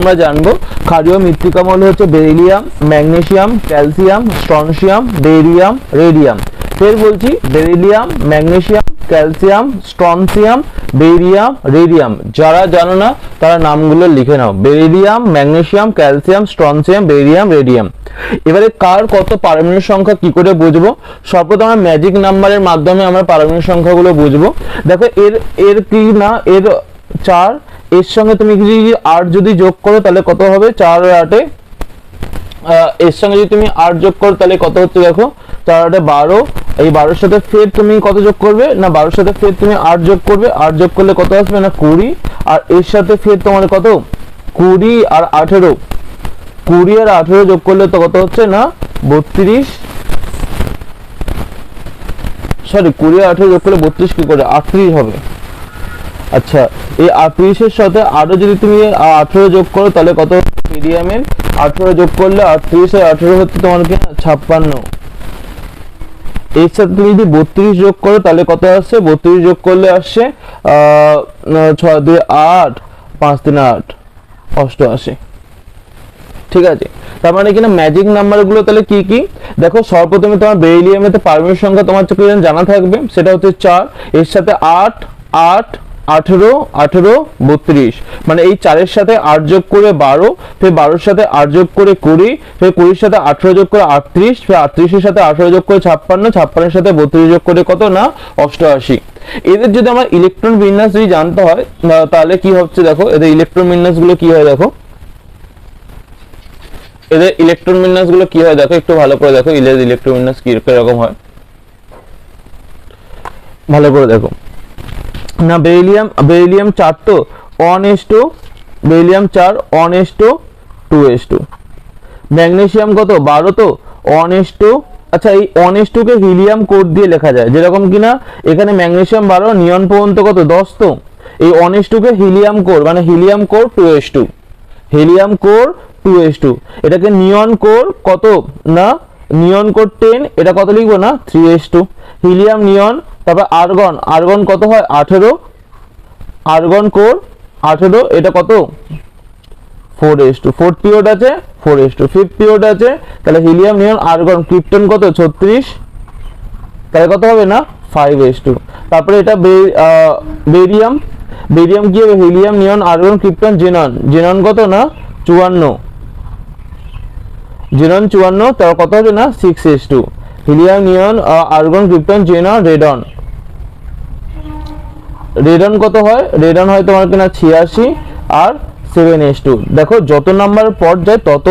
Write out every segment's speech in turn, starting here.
আমরা জানবো ক্ষারীয় মৃত্তিকা মৌল হচ্ছে beryllium, magnesium, calcium, strontium, barium, radium. ফের বলছি, beryllium, magnesium, calcium, strontium, barium, radium. যারা জানো না তারা নামগুলো লিখে নাও, beryllium, magnesium, calcium, strontium, barium, radium. এবারে কার কত পারমাণবিক সংখ্যা কি করে বুঝবো? সর্বপ্রথম আমরা ম্যাজিক নাম্বারের মাধ্যমে আমরা পারমাণবিক সংখ্যাগুলো বুঝবো। দেখো এর কি না, এর 4, এর সঙ্গে তুমি যদি 8 যদি যোগ করো তাহলে কত হবে? 4 আর 8 এর সঙ্গে যদি তুমি 8 যোগ করো তাহলে কত হচ্ছে? দেখো 4 আর 8 12। এই 12 এর সাথে ফের তুমি কত যোগ করবে? না 12 এর সাথে ফের তুমি 8 যোগ করবে। 8 যোগ করলে কত আসবে? না 20। আর এর সাথে ফের তোমার কত? 20 আর 18, 20 আর 18 যোগ করলে তো কত হচ্ছে? না 32। সরি, 20 আর 18 যোগ করলে 32 কি করে? 38 হবে। আচ্ছা, এই 38 এর সাথে আরো যদি তুমি 18 যোগ করো তাহলে কত? মিডিয়ামের 18 যোগ করলে 38 আর 18 হচ্ছে তোমার কি? 56। এর সাথে তুমি যদি 32 যোগ করো তাহলে কত আসছে? 32 যোগ করলে আসছে 6 2 8, 5 3 8, 88। ঠিক আছে, তার মানে কিনা ম্যাজিক নাম্বার গুলো তাহলে কি কি? দেখো সর্বপ্রথমে তোমার বেরিলিয়ামের পারমাণবিক সংখ্যা তোমার চোখে জানা থাকবে, সেটা হচ্ছে 4। এর সাথে 8 8 18 18 32, মানে এই 4 এর সাথে 8 যোগ করে 12, ফের 12 এর সাথে 8 যোগ করে 20, ফের 20 এর সাথে 18 যোগ করে 38, ফের 38 এর সাথে 18 যোগ করে 56, 56 এর সাথে 32 যোগ করে কত? না 88। এদের যদি আমার ইলেকট্রন বিন্যাস যদি জানতে হয় তাহলে কি হচ্ছে? দেখো এদের ইলেকট্রন বিন্যাস গুলো কি হয়, দেখো এদের ইলেকট্রন বিন্যাস গুলো কি হয় দেখো, একটু ভালো করে দেখো এদের ইলেকট্রন বিন্যাস কি রকম হয়, ভালো করে দেখো না। বেরিলিয়াম 4 তো 1:2, বেরিলিয়াম 4 1:2:2। ম্যাগনেসিয়াম কত? 12 তো 1:2। আচ্ছা, এই 1:2 কে হিলিয়াম কোর দিয়ে লেখা যায়, যেরকম কিনা এখানে ম্যাগনেসিয়াম 12, নিয়ন পর্যন্ত কত? 10 তো। এই 1:2 কে হিলিয়াম কোর, মানে হিলিয়াম কোর 2:2, হিলিয়াম কোর 2:2। এটাকে নিয়ন কোর কত? না নিয়ন কোর 10, এটা কত লিখবো? না 3:2। হিলিয়াম নিয়ন, তারপর আর্গন কত হয়? 18, আর্গন কোর 18, এটা কত? 4:2। ফোর্থ পিরিয়ড আছে 4:2, ফিফথ পিরিয়ড আছে, তাহলে হিলিয়াম নিয়ন আর্গন ক্রিপ্টন কত? 36, তাহলে কত হবে? না 5:2। তারপরে এটা বেরিয়াম কি হবে? হিলিয়াম নিয়ন আর্গন ক্রিপ্টন জেনন কত? না 54, জেনন 54, তার কত হবে? না 6:2। হিলিয়াম নিয়ন আর্গন ক্রিপ্টন জেনন রেডন কত হয়? রেডন হয় তোমার কিনা 86 আর 7:2। দেখো যত নাম্বার পর্যায় তত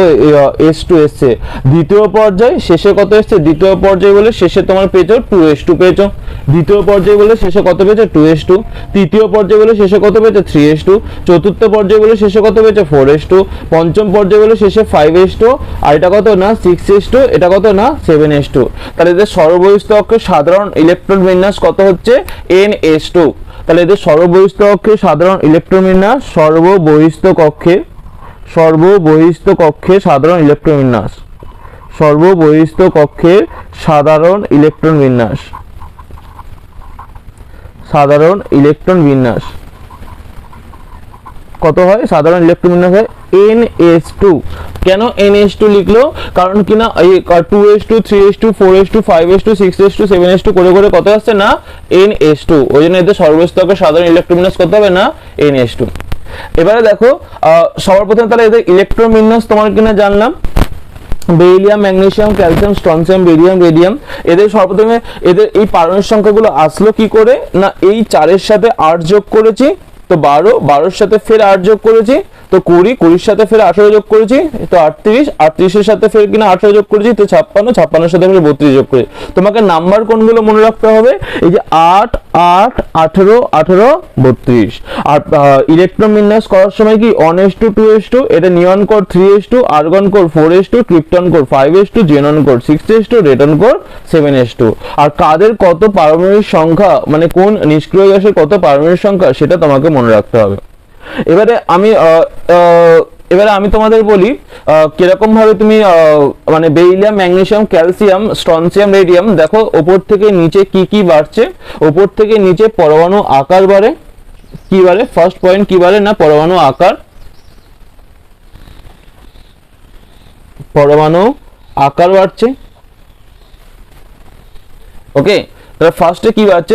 S2 এসছে। দ্বিতীয় পর্যায় শেষে কত এসছে? দ্বিতীয় পর্যায় বলে শেষে তোমার পেয়েছো 2:2 পেয়েছো। দ্বিতীয় পর্যায় বলে শেষে কত পেয়েছো? 2:2। তৃতীয় পর্যায় বলে শেষে কত পেয়েছো? 3:2। চতুর্থ পর্যায় বলে শেষে কত পেয়েছো? 4:2। পঞ্চম পর্যায় বলে শেষে 5:2। আর এটা কত? না 6:2। এটা কত? না 7:2। তাহলে এদের সর্ববহিস্থ অক্ষের সাধারণ ইলেকট্রন বিন্যাস কত হচ্ছে? NS2। তাহলে এদের সর্ববহিস্থ কক্ষে সাধারণ ইলেকট্রন বিন্যাস, সর্ববহিস্থ কক্ষে সাধারণ ইলেকট্রন বিন্যাস, সর্ববহিস্থ কক্ষে সাধারণ ইলেকট্রন বিন্যাস, সাধারণ ইলেকট্রন বিন্যাস কত হয়? সাধারণ ইলেকট্রন বিন্যাস হয় NS2। কেন NS2 লিখলো? কারণ কিনা এই 2:2 3:2 4:2 5:2 6:2 7:2 করে করে কত আসছে? না NS2। ওই জন্য এদের সর্ববহিস্থ কক্ষের সাধারণ ইলেকট্রন বিন্যাস কত হবে? না NS2। এবারে দেখো সবার প্রথমে তাহলে এদের ইলেকট্রন বিন্যাস তোমার কিনা জানলাম, beryllium, magnesium, calcium, strontium, barium, radium. এদের সর্বপ্রথমে এদের এই পারমাণবিক সংখ্যাগুলো আসলো কি করে? না এই 4 এর সাথে 8 যোগ করেছি তো 12, 12 এর সাথে ফের 8 যোগ করেছি তো 20, 20 এর সাথে ফের 18 যোগ করেছি তো 38, 38 এর সাথে ফের কিনা 18 যোগ করেছি তো 56, 56 এর সাথে ফের 32 যোগ করেছি। তোমাকে নাম্বার কোনগুলো মনে রাখতে হবে? এই যে 8 8 18 18 32। আর ইলেকট্রন বিন্যাস করার সময় কি 1:2:2, এটা neon core 3:2, argon core 4:2, krypton core 5:2, xenon core 6:2, radon core 7:2। আর কাদের কত পারমাণবিক সংখ্যা, মানে কোন নিষ্ক্রিয় গ্যাসের কত পারমাণবিক সংখ্যা, সেটা তোমাকে মনে রাখতে হবে। এবারে আমি তোমাদের বলি কিরকম ভাবে তুমি মানে beryllium, magnesium, calcium, strontium, radium, দেখো ওপর থেকে নিচে কি কি বাড়ছে। ওপর থেকে নিচে পরমাণু আকার বাড়ে। কি বাড়ে? ফার্স্ট পয়েন্ট কি বাড়ে? না পরমাণু আকার। পরমাণু আকার বাড়ছে। ওকে, তাহলে ফার্স্টে কি বাড়ছে,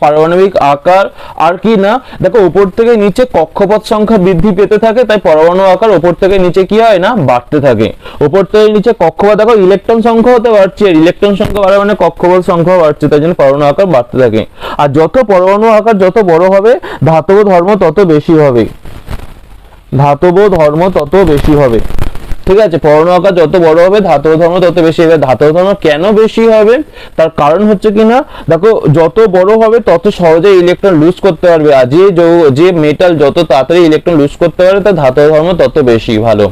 পারমাণবিক আকার। আর কি না, দেখো উপর থেকে নিচে কক্ষপথ সংখ্যা বৃদ্ধি পেতে থাকে, তাই পরমাণু আকার উপর থেকে নিচে কি হয় না, বাড়তে থাকে। উপর থেকে নিচে কক্ষপথ, দেখো ইলেকট্রন সংখ্যা হতে বাড়ছে, ইলেকট্রন সংখ্যা বাড়ে মানে কক্ষপথ সংখ্যা বাড়ছে, তাই জন্য পরমাণু আকার বাড়তে থাকে। আর যত পরমাণু আকার যত বড় হবে, ধাতব ধর্ম তত বেশি হবে, ধাতব ধর্ম তত বেশি হবে। ঠিক আছে, পরমাণু আকার যত বড় হবে ধাতব ধর্ম তত বেশি হবে। ধাতব ধর্ম কেন বেশি হবে, তার কারণ হচ্ছে কিনা, দেখো যত বড় হবে তত সহজে ইলেকট্রন লুজ করতে পারবে, আর যে মেটাল যত তাড়াতাড়ি ইলেকট্রন লুজ করতে পারে তার ধাতব ধর্ম তত বেশি ভালো।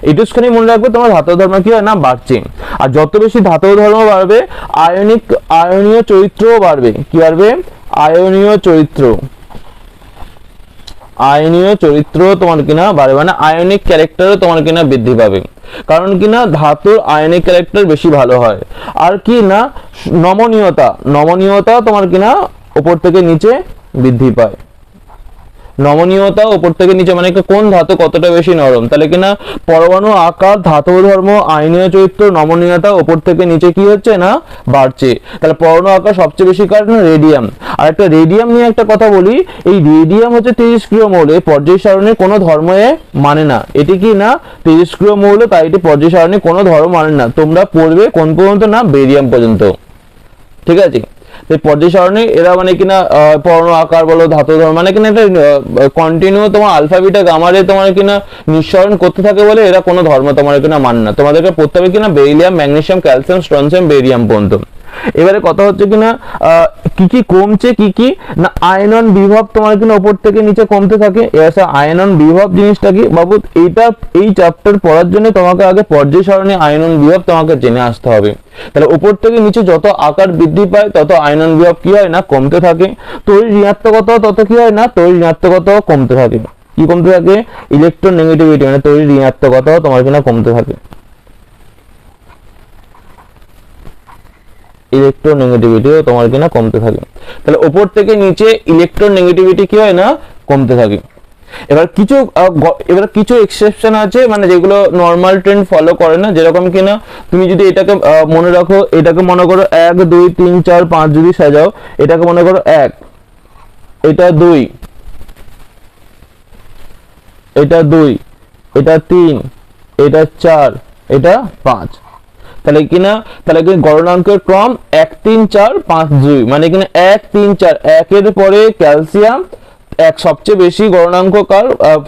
এটুকুখানি মনে রাখবে, তোমার ধাতব ধর্ম কি হয় না, বাড়ছে। আর যত বেশি ধাতব ধর্ম বাড়বে, আয়নীয় চরিত্রও বাড়বে। কি বাড়বে, আয়নীয় চরিত্র, আয়নীয় চরিত্র তোমার কিনা বাড়বে, মানে আয়নিক ক্যারেক্টারও তোমার কিনা বৃদ্ধি পাবে। কারণ কিনা ধাতুর আয়নিক ক্যারেক্টার বেশি ভালো হয়। আর কি না, নমনীয়তা তোমার কিনা উপর থেকে নিচে বৃদ্ধি পায়। নমনীয়তা উপর থেকে নিচে মানে কোন ধাতু কতটা বেশি নরম, তাহলে কিনা পরমাণু আকার, ধাতব ধর্ম, আয়নীয় চরিত্র, নমনীয়তা উপর থেকে নিচে কি হচ্ছে না, বাড়ছে। তাহলে পরমাণু আকার সবচেয়ে বেশি কার না, রেডিয়াম। আর একটা রেডিয়াম নিয়ে একটা কথা বলি, এই রেডিয়াম হচ্ছে তেজস্ক্রিয় মৌল, পর্যায় সারণীর কোনো ধর্মে মানে না। এটি কি না, তেজস্ক্রিয় মৌল, তাই এটি পর্যায় সারণীর কোনো ধর্ম মানে না। তোমরা পড়বে কোন পর্যন্ত না, বেরিয়াম পর্যন্ত। ঠিক আছে, পর্যায় সারণী এরা মানে কিনা পরমাণু আকার বলো, ধাতু ধর্ম, মানে কিনা এটা কন্টিনিউ তোমার আলফা বিটা গামারে তোমার কিনা নিঃসরণ করতে থাকে বলে এরা কোনো ধর্ম তোমার কিনা মানে না। তোমাদেরকে পড়তে হবে কিনা beryllium, magnesium, calcium, strontium, barium পর্যন্ত। এবারে কথা হচ্ছে কিনা কি কি কমছে, কি না, আয়নন বিভব তোমার কিনা উপর থেকে নিচে কমতে থাকে। এছাড়া আয়নন বিভব জিনিসটা কি বাবু, এই চ্যাপ্টার পড়ার জন্য তোমাকে আগে পর্যায় সারণী আয়নন বিভব তোমাকে জেনে আসতে হবে। তাহলে উপর থেকে নিচে যত আকার বৃদ্ধি পায় তত আয়নন বিভব কি হয় না, কমতে থাকে। তড়িৎ ঋণাত্মকতা তত কি হয় না, তড়িৎ ঋণাত্মকতাও কমতে থাকে। কি কমতে থাকে, ইলেকট্রন নেগেটিভিটি, মানে তড়িৎ ঋণাত্মকতাও তোমার কিনা কমতে থাকে। ইলেকট্রোনেগেটিভিটিও তোমার কিনা কমতে থাকে। তাহলে উপর থেকে নিচে ইলেকট্রোনেগেটিভিটি কি হয় না, কমতে থাকে। এবার কিছু এক্সেপশন আছে, মানে যেগুলো নর্মাল ট্রেন্ড ফলো করে না। যেরকম কিনা তুমি যদি এটাকে মনে রাখো, এটাকে মনে করো 1 2 3 4 5 যদি সাজাও, এটাকে মনে করো 1, এটা 2, এটা 2, এটা 3, এটা 4, এটা 5। তাহলে কিনা, তাহলে কি গণনাঙ্কের ক্রম 1 3 4 5 2, মানে কিনা 1 3 4, 1 এর পরে ক্যালসিয়াম, এক সবচেয়ে বেশি গণনাঙ্ক কার,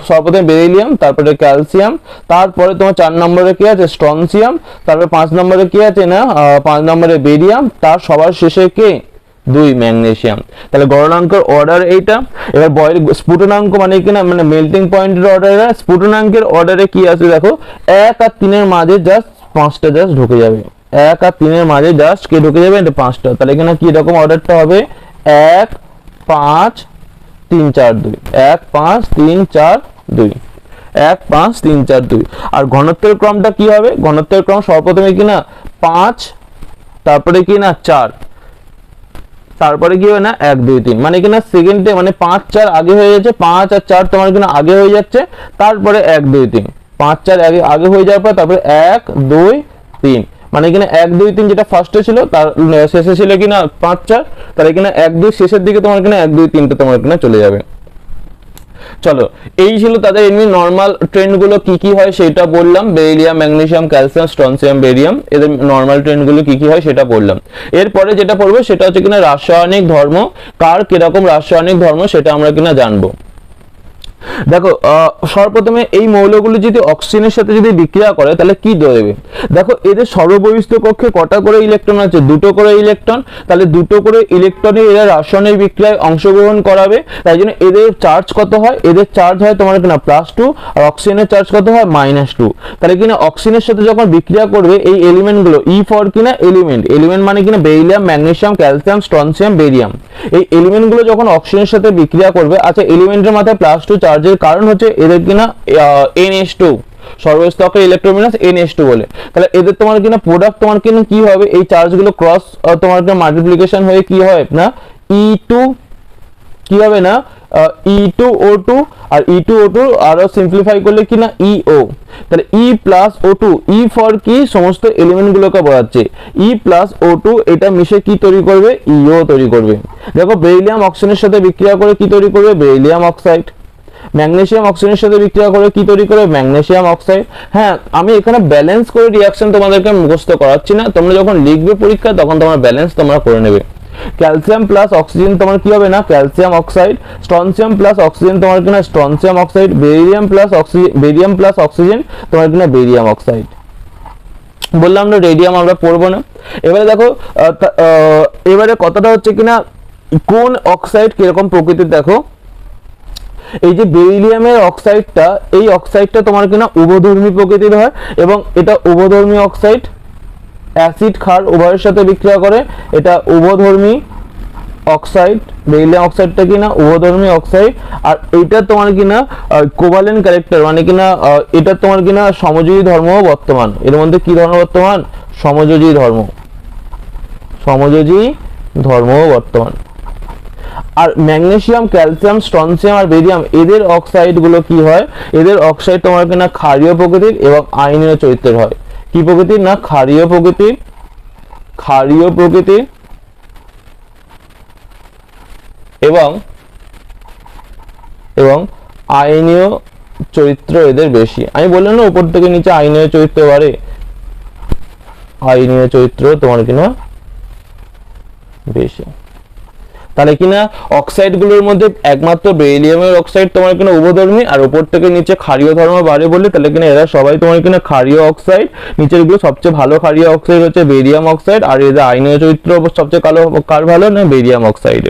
সর্বপ্রথমে বেরিলিয়াম, তারপরে ক্যালসিয়াম, তারপরে তোমার 4 নম্বরে কি আছে, স্ট্রনসিয়াম, তারপরে 5 নম্বরে কি আছে না, 5 নম্বরে বেরিয়াম, তার সবার শেষে কে, 2 ম্যাগনেসিয়াম। তাহলে গণনাঙ্কের অর্ডার এইটা। এবার স্ফুটনাঙ্ক মানে কিনা, মানে মেল্টিং পয়েন্টের অর্ডারে, স্ফুটনাঙ্কের অর্ডারে কি আছে দেখো, 1 আর 3 এর মাঝে জাস্ট 5টা জাস্ট ঢুকে যাবে। 1 আর 3 এর মাঝে জাস্ট কে ঢুকে যাবে, এটা 5টা। তাহলে এখানে কি রকম অর্ডারটা হবে, 1 5 3 4 2, 1 5 3 4 2, 1 5 3 4 2। আর ঘনত্বের ক্রমটা কি হবে, ঘনত্বের ক্রম সর্বপ্রথমে কিনা 5, তারপরে কি না 4, তারপরে কি হবে না 1 2 3, মানে কিনা সেকেন্ডে মানে 5 4 আগে হয়ে যাচ্ছে, 5 আর 4 তোমার কিনা আগে হয়ে যাচ্ছে, তারপরে 1 2 3, 5 4 আগে হয়ে যাওয়ার পর তারপরে 1 2 3, মানে কিনা 1 2 3 যেটা ফার্স্টে ছিল তার শেষে ছিল কিনা 5 4, তাহলে কিনা 1 2 শেষের দিকে তোমার কিনা 1 2 3টা তোমার কিনা চলে যাবে। চলো, এই ছিল তাদের এমনি নরমাল ট্রেন্ড গুলো কি কি হয় সেটা বললাম। Beryllium, magnesium, calcium, strontium, barium, এদের নরমাল ট্রেন্ড গুলো কি কি হয় সেটা বললাম। এরপরে যেটা পড়বো সেটা হচ্ছে কিনা রাসায়নিক ধর্ম, কার কিরকম রাসায়নিক ধর্ম সেটা আমরা কিনা জানবো। দেখো সর্বপ্রথমে এই মৌলগুলো যদি অক্সিজেনের সাথে যদি বিক্রিয়া করে তাহলে কি দেবে, দেখো এদের সর্ববহিস্থ কক্ষে কটা করে ইলেকট্রন আছে, 2টো করে ইলেকট্রন। তাহলে 2টো করে ইলেকট্রনে এরা রাসায়নিক বিক্রিয়ায় অংশগ্রহণ করাবে, তাই জন্য এদের চার্জ কত হয়, এদের চার্জ হয় তোমার কিনা +2, আর অক্সিজেনের চার্জ কত হয় -2। তাহলে কিনা অক্সিজেনের সাথে যখন বিক্রিয়া করবে এই এলিমেন্টগুলো, ই ফর কিনা এলিমেন্ট, এলিমেন্ট মানে কিনা beryllium, magnesium, calcium, strontium, barium, এই এলিমেন্টগুলো যখন অক্সিজেনের সাথে বিক্রিয়া করবে, আচ্ছা এলিমেন্টের মাথায় +2 চার্জের কারণ হচ্ছে এদের কিনা NH2, সর্বস্তকের ইলেকট্রন মাইনাস NH2 বলে। তাহলে এদের তোমার কিনা প্রোডাক্ট তোমার কিনা কি হবে, এই চার্জগুলো ক্রস তোমার কিনা মাল্টিপ্লিকেশন হয়ে কি হয় না E2 কি হবে না E2O2 আর E2O2 আরো সিম্পলিফাই করলে কি না EO, তাহলে E plus O2, E for কি সমস্ত এলিমেন্ট গুলোকে বোঝাচ্ছে, E প্লাস O2 এটা মিশে কি তৈরি করবে, EO তৈরি করবে। দেখো বেরিলিয়াম অক্সিজেনের সাথে বিক্রিয়া করে কি তৈরি করবে, বেরিলিয়াম অক্সাইড। ম্যাগনেসিয়াম অক্সিজেনের সাথে বিক্রিয়া করে কি তৈরি করে, ম্যাগনেসিয়াম অক্সাইড। হ্যাঁ, আমি এখানে ব্যালেন্স করে রিঅ্যাকশন তোমাদেরকে মুখস্থ করাচ্ছি না, তোমরা যখন লিখবে পরীক্ষা তখন তোমার ব্যালেন্স তোমরা করে নেবে। ক্যালসিয়াম প্লাস অক্সিজেন তোমার কি হবে না, calcium oxide. Strontium plus oxygen তোমার কিনা strontium oxide. Barium plus oxygen তোমার কিনা বেরিয়াম অক্সাইড। বললাম না রেডিয়াম আমরা পড়বো না। এবারে দেখো এবারে কথাটা হচ্ছে কিনা কোন অক্সাইড কিরকম প্রকৃতির। দেখো এই যে বেরিলিয়ামের অক্সাইডটা, এই অক্সাইডটা তোমার কিনা উভধর্মী প্রকৃতির হয় এবং এটা উভধর্মী অক্সাইড, অ্যাসিড ক্ষার উভয়ের সাথে বিক্রিয়া করে, এটা উভধর্মী অক্সাইড। বেরিলিয়াম অক্সাইডটা কিনা উভধর্মী অক্সাইড। আর এটা তোমার কিনা কোভালেন্ট ক্যারেক্টার, মানে কিনা এটা তোমার কিনা সমযোজী ধর্ম বর্তমান। এর মধ্যে কি ধর্ম বর্তমান, সমযোজী ধর্ম, সমযোজী ধর্ম বর্তমান। আর ম্যাগনেসিয়াম, ক্যালসিয়াম, স্ট্রনসিয়াম আর বেরিয়াম এদের অক্সাইড গুলো কি হয়, এদের অক্সাইড তোমার কিনা ক্ষারীয় প্রকৃতির এবং আয়নীয় চরিত্রের হয়। কি প্রকৃতির না, ক্ষারীয় প্রকৃতির, ক্ষারীয় প্রকৃতির এবং এবং আয়নীয় চরিত্র এদের বেশি। আমি বললাম না উপর থেকে নিচে আয়নীয় চরিত্র বাড়ে, আয়নীয় চরিত্র তোমার কিনা বেশি। তাহলে কিনা অক্সাইড গুলোর মধ্যে একমাত্র বেরিলিয়ামের অক্সাইড তোমার কিনা উভধর্মী আর উপর থেকে নিচে ক্ষারীয় ধর্ম বাড়ে বলে, তাহলে কিনা এরা সবাই তোমার কিনা ক্ষারীয় অক্সাইড। নিচের গুলো সবচেয়ে ভালো ক্ষারীয় অক্সাইড হচ্ছে বেরিয়াম অক্সাইড, আর এদের আয়নীয় চরিত্র সবচেয়ে কার ভালো না, বেরিয়াম অক্সাইড।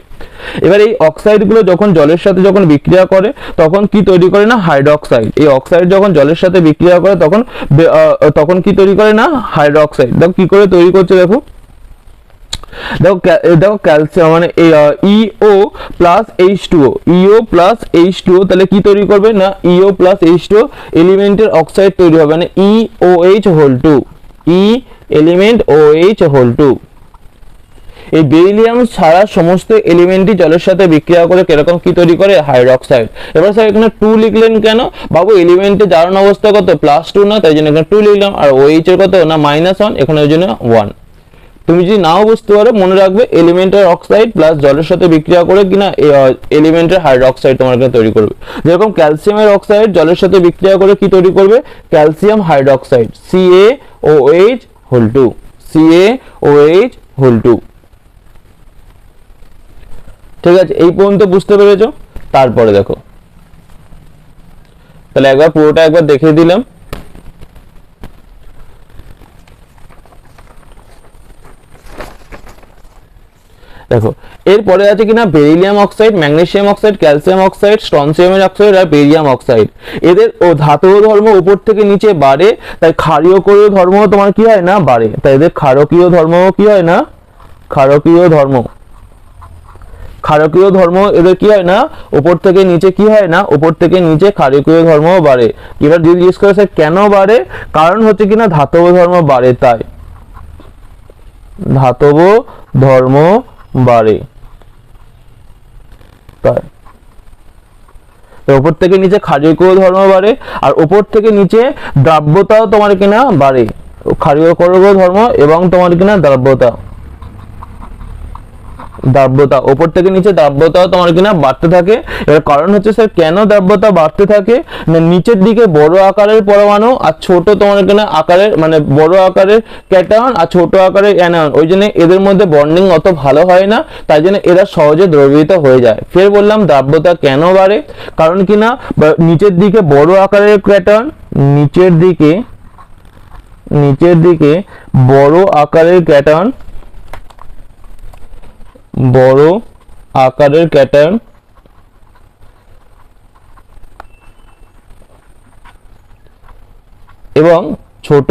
এবার এই অক্সাইড গুলো যখন জলের সাথে যখন বিক্রিয়া করে তখন কি তৈরি করে না, হাইড্রোক্সাইড। এই অক্সাইড যখন জলের সাথে বিক্রিয়া করে তখন কি তৈরি করে না, হাইড্রোক্সাইড। দেখো কি করে তৈরি করছে, দেখো দেখো ক্যালসিয়াম মানে ইও প্লাস H2O, ইও প্লাস H2O, তাহলে কি তৈরি করবে না, ইও প্লাস H2O এলিমেন্টের অক্সাইড তৈরি হবে, মানে EOH হোল 2, ই এলিমেন্ট OH হোল 2। এই বেরিলিয়াম ছাড়া সমস্ত এলিমেন্টই জলের সাথে বিক্রিয়া করে কিরকম কি তৈরি করে, হাইড্রোক্সাইড। এবার স্যার এখানে 2 লিখলেন কেন বাবু, এলিমেন্টে জারণ অবস্থা কত +2 না, তাই জন্য এখানে 2 লিখলাম। আর OH এর কত না -1, এখানে ওই জন্য 1। তুমি যদি নাও বুঝতে পারো মনে রাখবে এলিমেন্টের অক্সাইড প্লাস জলের সাথে বিক্রিয়া করে কিনা এলিমেন্টের হাইড্রোক্সাইড তোমার কাছে তৈরি করবে। যেরকম ক্যালসিয়ামের অক্সাইড জলের সাথে বিক্রিয়া করে কি তৈরি করবে, calcium hydroxide, CaOH whole 2, CaOH whole 2। ঠিক আছে, এই পর্যন্ত বুঝতে পেরেছো? তারপরে দেখো, তাহলে একবার পুরোটা একবার দেখিয়ে দিলাম। দেখো এরপরে আছে কিনা beryllium oxide, magnesium oxide, calcium oxide, স্ট্রনসিয়ামের অক্সাইড আর বেরিয়াম অক্সাইড। এদের ধাতব ধর্ম উপর থেকে নিচে বাড়ে, তাই ক্ষারীয় ধর্ম তোমার কি হয় না, বাড়ে। তাই এদের ক্ষারকীয় ধর্ম কি হয় না, ক্ষারকীয় ধর্ম, ক্ষারকীয় ধর্ম এদের কি হয় না, উপর থেকে নিচে কি হয় না, উপর থেকে নিচে ক্ষারকীয় ধর্ম বাড়ে। এবার যদি জিজ্ঞেস করেছে কেন বাড়ে, কারণ হচ্ছে কিনা ধাতব ধর্ম বাড়ে, তাই ধাতব ধর্ম বাড়ে, তাই উপর থেকে নিচে ক্ষারকীয় ধর্ম বাড়ে। আর উপর থেকে নিচে দ্রাব্যতাও তোমার কিনা বাড়ে, ক্ষারকীয় ধর্ম এবং তোমার কিনা দ্রাব্যতা, দ্রাব্যতা উপর থেকে নিচে দ্রাব্যতাও তোমার কিনা বাড়তে থাকে। এর কারণ হচ্ছে স্যার কেন দ্রাব্যতা বাড়তে থাকে না, নিচের দিকে বড় আকারের পরমাণু আর ছোট তোমার কিনা আকারের মানে বড় আকারের ক্যাটায়ন আর ছোট আকারের অ্যানায়ন, ওই জন্য এদের মধ্যে বন্ডিং অত ভালো হয় না, তাই জন্য এরা সহজে দ্রবীভূত হয়ে যায়। ফের বললাম দ্রাব্যতা কেন বাড়ে, কারণ কিনা নিচের দিকে বড় আকারের ক্যাটায়ন, নিচের দিকে বড় আকারের ক্যাটায়ন, বড় আকারের ক্যাটায়ন এবং ছোট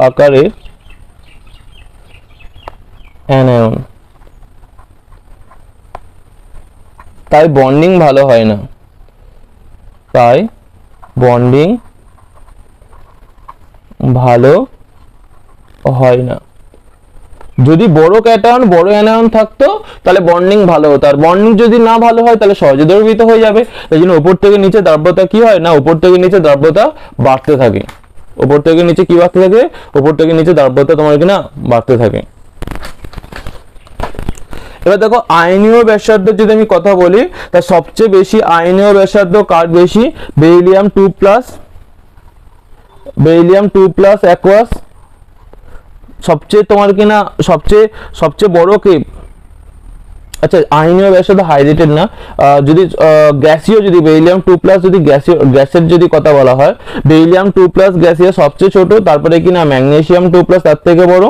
আকারের অ্যানায়ন, তাই বন্ডিং ভালো হয় না, তাই বন্ডিং ভালো হয় না। যদি বড় ক্যাটায়ন বড় অ্যানায়ন থাকতো তাহলে বন্ডিং ভালো হতো, আর বন্ডিং যদি না ভালো হয় তাহলে সহজে দ্রবীভূত হয়ে যাবে। এই জন্য উপর থেকে নিচে দ্রব্যতা কি হয় না, উপর থেকে নিচে দ্রব্যতা বাড়তে থাকে। উপর থেকে নিচে কি বাড়তে থাকে, উপর থেকে নিচে দ্রব্যতা তোমার কিনা বাড়তে থাকে। এবার দেখো আয়নীয় ব্যাসার্ধের যদি আমি কথা বলি, তা সবচেয়ে বেশি আয়নীয় ব্যাসার্ধ কার বেশি, বেরিলিয়াম 2+, বেরিলিয়াম 2+ অ্যাকুয়াস। সবচেয়ে তোমার কিনা সবচেয়ে বড় কে, আচ্ছা আয়নীয় ব্যাসার্ধ হাইড্রেটেড না, যদি গ্যাসীয়, যদি বেরিলিয়াম 2+ যদি গ্যাসের যদি কথা বলা হয়, বেরিলিয়াম 2+ গ্যাসীয় সবচেয়ে ছোট, তারপরে কিনা ম্যাগনেসিয়াম 2+ তার থেকে বড়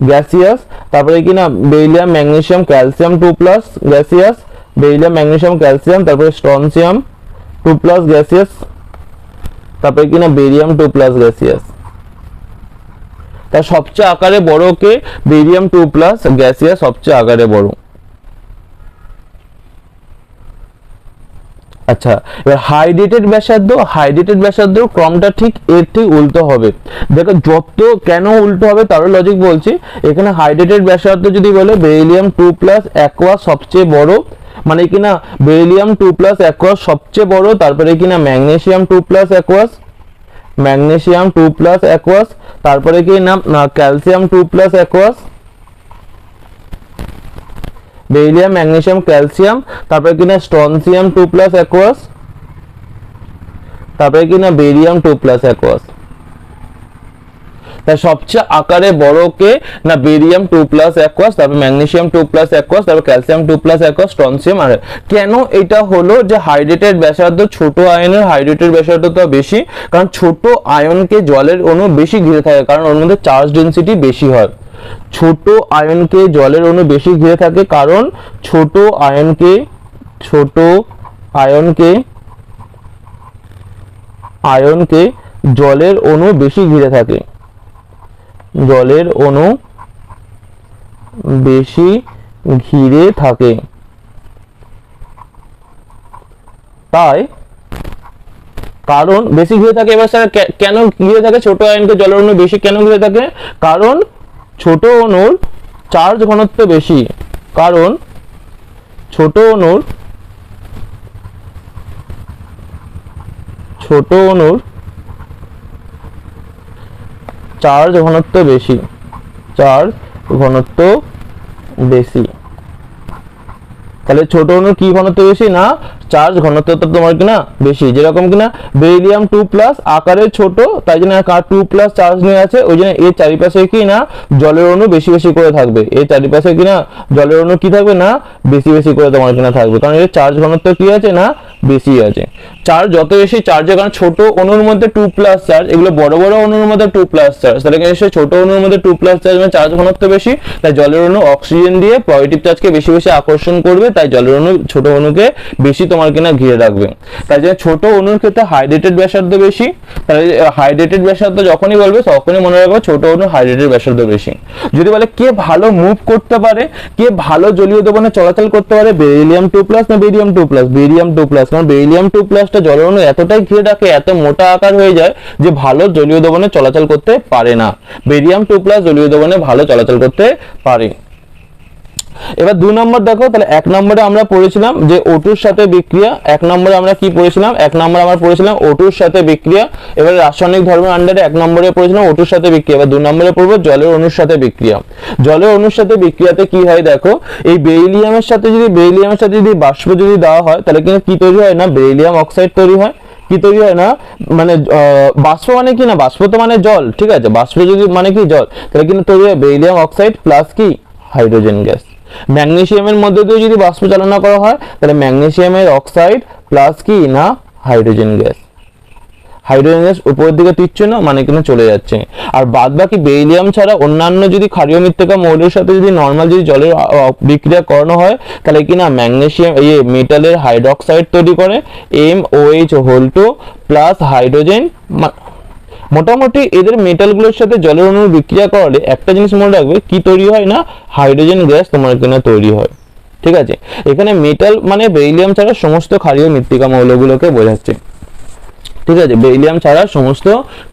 গ্যাসিয়াস, তারপরে কিনা beryllium magnesium calcium 2+ gaseous, beryllium magnesium calcium, তারপরে স্ট্রনসিয়াম 2+ গ্যাসিয়াস, তারপরে কিনা বেরিয়াম 2+ গ্যাসিয়াস। তার সবচেয়ে আকারে বড় কে, বেরিয়াম 2+ গ্যাসিয়াস সবচেয়ে আকারে বড়। আচ্ছা এবার হাইড্রেটেড ব্যাসার্ধ ক্রমটা ঠিক এর ঠিক উল্টো হবে। দেখো যত কেন উল্টো হবে তারও লজিক বলছি। এখানে হাইড্রেটেড ব্যাসার্ধ যদি বলে বেরিলিয়াম 2+ অ্যাকুয়াস সবচেয়ে বড়, মানে কিনা বেরিলিয়াম 2+ অ্যাকুয়াস সবচেয়ে বড়, তারপরে কিনা ম্যাগনেসিয়াম 2+ অ্যাকুয়াস, ম্যাগনেসিয়াম 2+ অ্যাকুয়াস, তারপরে কি নাম calcium 2+ aqueous, beryllium magnesium calcium, তারপরে কিনা স্ট্রনসিয়াম 2+ অ্যাকুয়াস, তারপরে কিনা বেরিয়াম 2+ অ্যাকুয়াস। তাই সবচেয়ে আকারে বড় কে না, বেরিয়াম 2+ অ্যাকুয়াস, তারপর ম্যাগনেসিয়াম 2+ অ্যাকুয়াস, তারপর ক্যালসিয়াম 2+ অ্যাকুয়াস, স্ট্রনসিয়াম। আর কেন এটা হলো যে হাইড্রেটেড ব্যাসার্ধ, ছোট আয়নের হাইড্রেটেড ব্যাসার্ধটা বেশি, কারণ ছোট আয়নকে জলের অণু বেশি ঘিরে থাকে, কারণ ওর মধ্যে চার্জ ডেনসিটি বেশি হয়। ছোট আয়নকে জলের অণু বেশি ঘিরে থাকে, কারণ ছোট আয়নকে জলের অণু বেশি ঘিরে থাকে, জলের অণু বেশি ঘিরে থাকে। তাই কারণ বেশি ঘিরে থাকে। এবার স্যার কেন ঘিরে থাকে ছোট আয়নকে জলের অণু বেশি কেন ঘিরে থাকে, কারণ ছোট অণুর চার্জ ঘনত্ব বেশি, কারণ ছোট অণুর চার্জ ঘনত্ব বেশি, তাহলে ছোট অণুর কি ঘনত্ব বেশি না, চার্জ ঘনত্ব তোমার কিনা বেশি। যেরকম কিনা বেরিলিয়াম 2+ আকারে ছোট, তাই জন্য 2+ চার্জ নিয়ে আছে, ওই জন্য এর চারিপাশে কি না জলের অণু বেশি বেশি করে থাকবে, এর চারিপাশে কিনা জলের অণু কি থাকবে না, বেশি বেশি করে তোমার কিনা থাকবে, কারণ এর চার্জ ঘনত্ব কি আছে না, বেশি আছে। চার্জ যত বেশি চার্জের, কারণ ছোট অণুর মধ্যে 2+ চার্জ, এগুলো বড় বড় অণুর মধ্যে 2+ চার্জ, তাহলে ছোট অণুর মধ্যে 2+ চার্জ মানে চার্জ ঘনত্ব বেশি, তাই জলের অণু অক্সিজেন দিয়ে পজিটিভ চার্জকে বেশি বেশি আকর্ষণ করবে, তাই জলের অণু ছোট অণুকে বেশি তোমার কিনা ঘিরে রাখবে। তাই জন্য ছোট অণুর ক্ষেত্রে হাইড্রেটেড ব্যাসার্ধ বেশি, তাহলে হাইড্রেটেড ব্যাসার্ধ যখনই বলবে তখনই মনে রাখবে ছোট অণুর হাইড্রেটেড ব্যাসার্ধ বেশি। যদি বলে কে ভালো মুভ করতে পারে, কে ভালো জলীয় দ্রবণে চলাচল করতে পারে, বেরিলিয়াম 2+ না বেরিয়াম 2+, বেরিয়াম 2+, কারণ বেরিলিয়াম 2+ টা জলের অণু এতটাই ঘিরে রাখে, এত মোটা আকার হয়ে যায় যে ভালো জলীয় দ্রবণে চলাচল করতে পারে না। বেরিয়াম 2+ জলীয় দ্রবণে ভালো চলাচল করতে পারে। এবার 2 নম্বর দেখো, তাহলে 1 নম্বরে আমরা পড়েছিলাম যে O2 এর সাথে বিক্রিয়া, 1 নম্বরে আমরা কি পড়েছিলাম, 1 নম্বরে আমরা পড়েছিলাম O2 এর সাথে বিক্রিয়া। এবার রাসায়নিক ধর্মের আন্ডারে 1 নম্বরে পড়েছিলাম O2 এর সাথে বিক্রিয়া। এবার 2 নম্বরে পড়বো জলের অণুর সাথে বিক্রিয়া। জলের অণুর সাথে বিক্রিয়াতে কি হয় দেখো, এই বেরিলিয়ামের সাথে যদি বাষ্প যদি দেওয়া হয়, তাহলে কিন্তু কি তৈরি হয় না, বেরিলিয়াম অক্সাইড তৈরি হয়। কি তৈরি হয় না, মানে বাষ্প মানে কি না, বাষ্প তো মানে জল, ঠিক আছে, বাষ্প যদি মানে কি জল, তাহলে কিন্তু তৈরি হয় বেরিলিয়াম অক্সাইড প্লাস কি হাইড্রোজেন গ্যাস। ম্যাগনেসিয়ামের মধ্যে দিয়ে যদি বাষ্প চালনা করা হয়, তাহলে ম্যাগনেসিয়ামের অক্সাইড প্লাস কি না হাইড্রোজেন গ্যাস। হাইড্রোজেন গ্যাস উপরের দিকে তীরছে না, মানে কিনা চলে যাচ্ছে। আর বাদ বাকি বেরিলিয়াম ছাড়া অন্যান্য যদি ক্ষারীয় মৃত্তিকা মৌলের সাথে যদি নর্মাল যদি জলের বিক্রিয়া করানো হয়, তাহলে কিনা ম্যাগনেসিয়াম এই মেটালের হাইড্রোক্সাইড তৈরি করে MOH2 প্লাস হাইড্রোজেন। মোটামুটি এদের মেটালগুলোর সাথে জলের অণু বিক্রিয়া করলে একটা জিনিস মনে রাখবে, কি তৈরি হয় না, হাইড্রোজেন গ্যাস তোমার কিনা তৈরি হয়। ঠিক আছে, এখানে মেটাল মানে বেরিলিয়াম ছাড়া সমস্ত ক্ষারীয় মৃত্তিকা মৌলগুলোকে বোঝাচ্ছে। ঠিক আছে, বেরিলিয়াম ছাড়া সমস্ত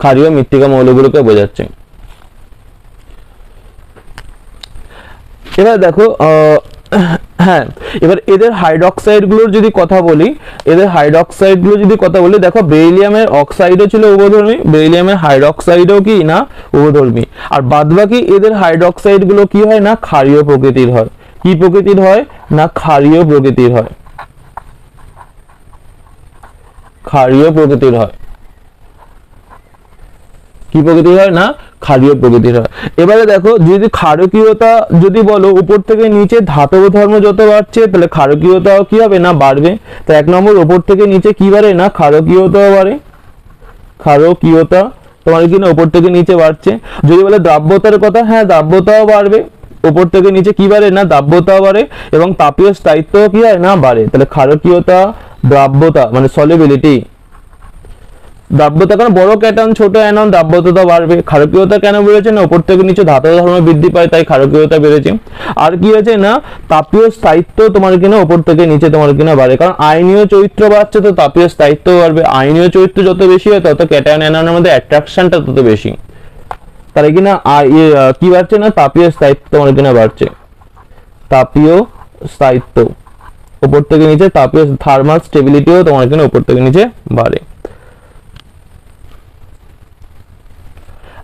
ক্ষারীয় মৃত্তিকা মৌলগুলোকে বোঝাচ্ছে। এবার দেখো হ্যাঁ, এবার এদের হাইড্রক্সাইডগুলোর যদি কথা বলি, দেখো বেরিলিয়ামের অক্সাইডও ছিল উভধর্মী, বেরিলিয়ামের হাইড্রক্সাইডও কি না উভধর্মী, আর বাদবাকি এদের হাইড্রক্সাইডগুলো কি হয় না ক্ষারীয় প্রকৃতির হয়। কি প্রকৃতির হয় না ক্ষারীয় প্রকৃতির হয়, ক্ষারীয় প্রকৃতির হয়। কি প্রকৃতির হয় না ক্ষারীয় প্রকৃতির হয়। এবারে দেখো যদি ক্ষারকীয়তা যদি বলো উপর থেকে নিচে ধাতব ধর্ম যত বাড়ছে তাহলে ক্ষারকীয়তাও কি হবে না বাড়বে। তো 1 নম্বর উপর থেকে নিচে কি বাড়ে না ক্ষারকীয়তাও বাড়ে, ক্ষারকীয়তা তোমার কি না উপর থেকে নিচে বাড়ছে। যদি বলে দ্রাব্যতার কথা, হ্যাঁ দ্রাব্যতাও বাড়বে, উপর থেকে নিচে কি বাড়ে না দ্রাব্যতাও বাড়ে, এবং তাপীয় স্থায়িত্বও কি হয় না বাড়ে। তাহলে ক্ষারকীয়তা দ্রাব্যতা মানে সলিবিলিটি, দ্রাব্যতা কারণ বড় ক্যাটায়ন ছোট অ্যানন দ্রাব্যতা বাড়বে। ক্ষারকীয়তা কেন বেড়েছে না উপর থেকে নিচে ধাতব ধর্ম বৃদ্ধি পায় তাই ক্ষারকীয়তা বেড়েছে। আর কি হয়েছে না তাপীয় স্থায়িত্ব তোমার কিনা উপর থেকে নিচে তোমার কিনা বাড়ে, কারণ আয়নীয় চরিত্র বাড়ছে তো তাপীয় স্থায়িত্ব বাড়বে। আয়নীয় চরিত্র যত বেশি হয় তত ক্যাটায়ন অ্যাননের মধ্যে অ্যাট্রাকশনটা তত বেশি, তাহলে কিনা কি বাড়ছে না তাপীয় স্থায়িত্ব তোমার কিনা বাড়ছে, তাপীয় স্থায়িত্ব উপর থেকে নিচে, তাপীয় থার্মাল স্টেবিলিটিও তোমার কিনা উপর থেকে নিচে বাড়ে।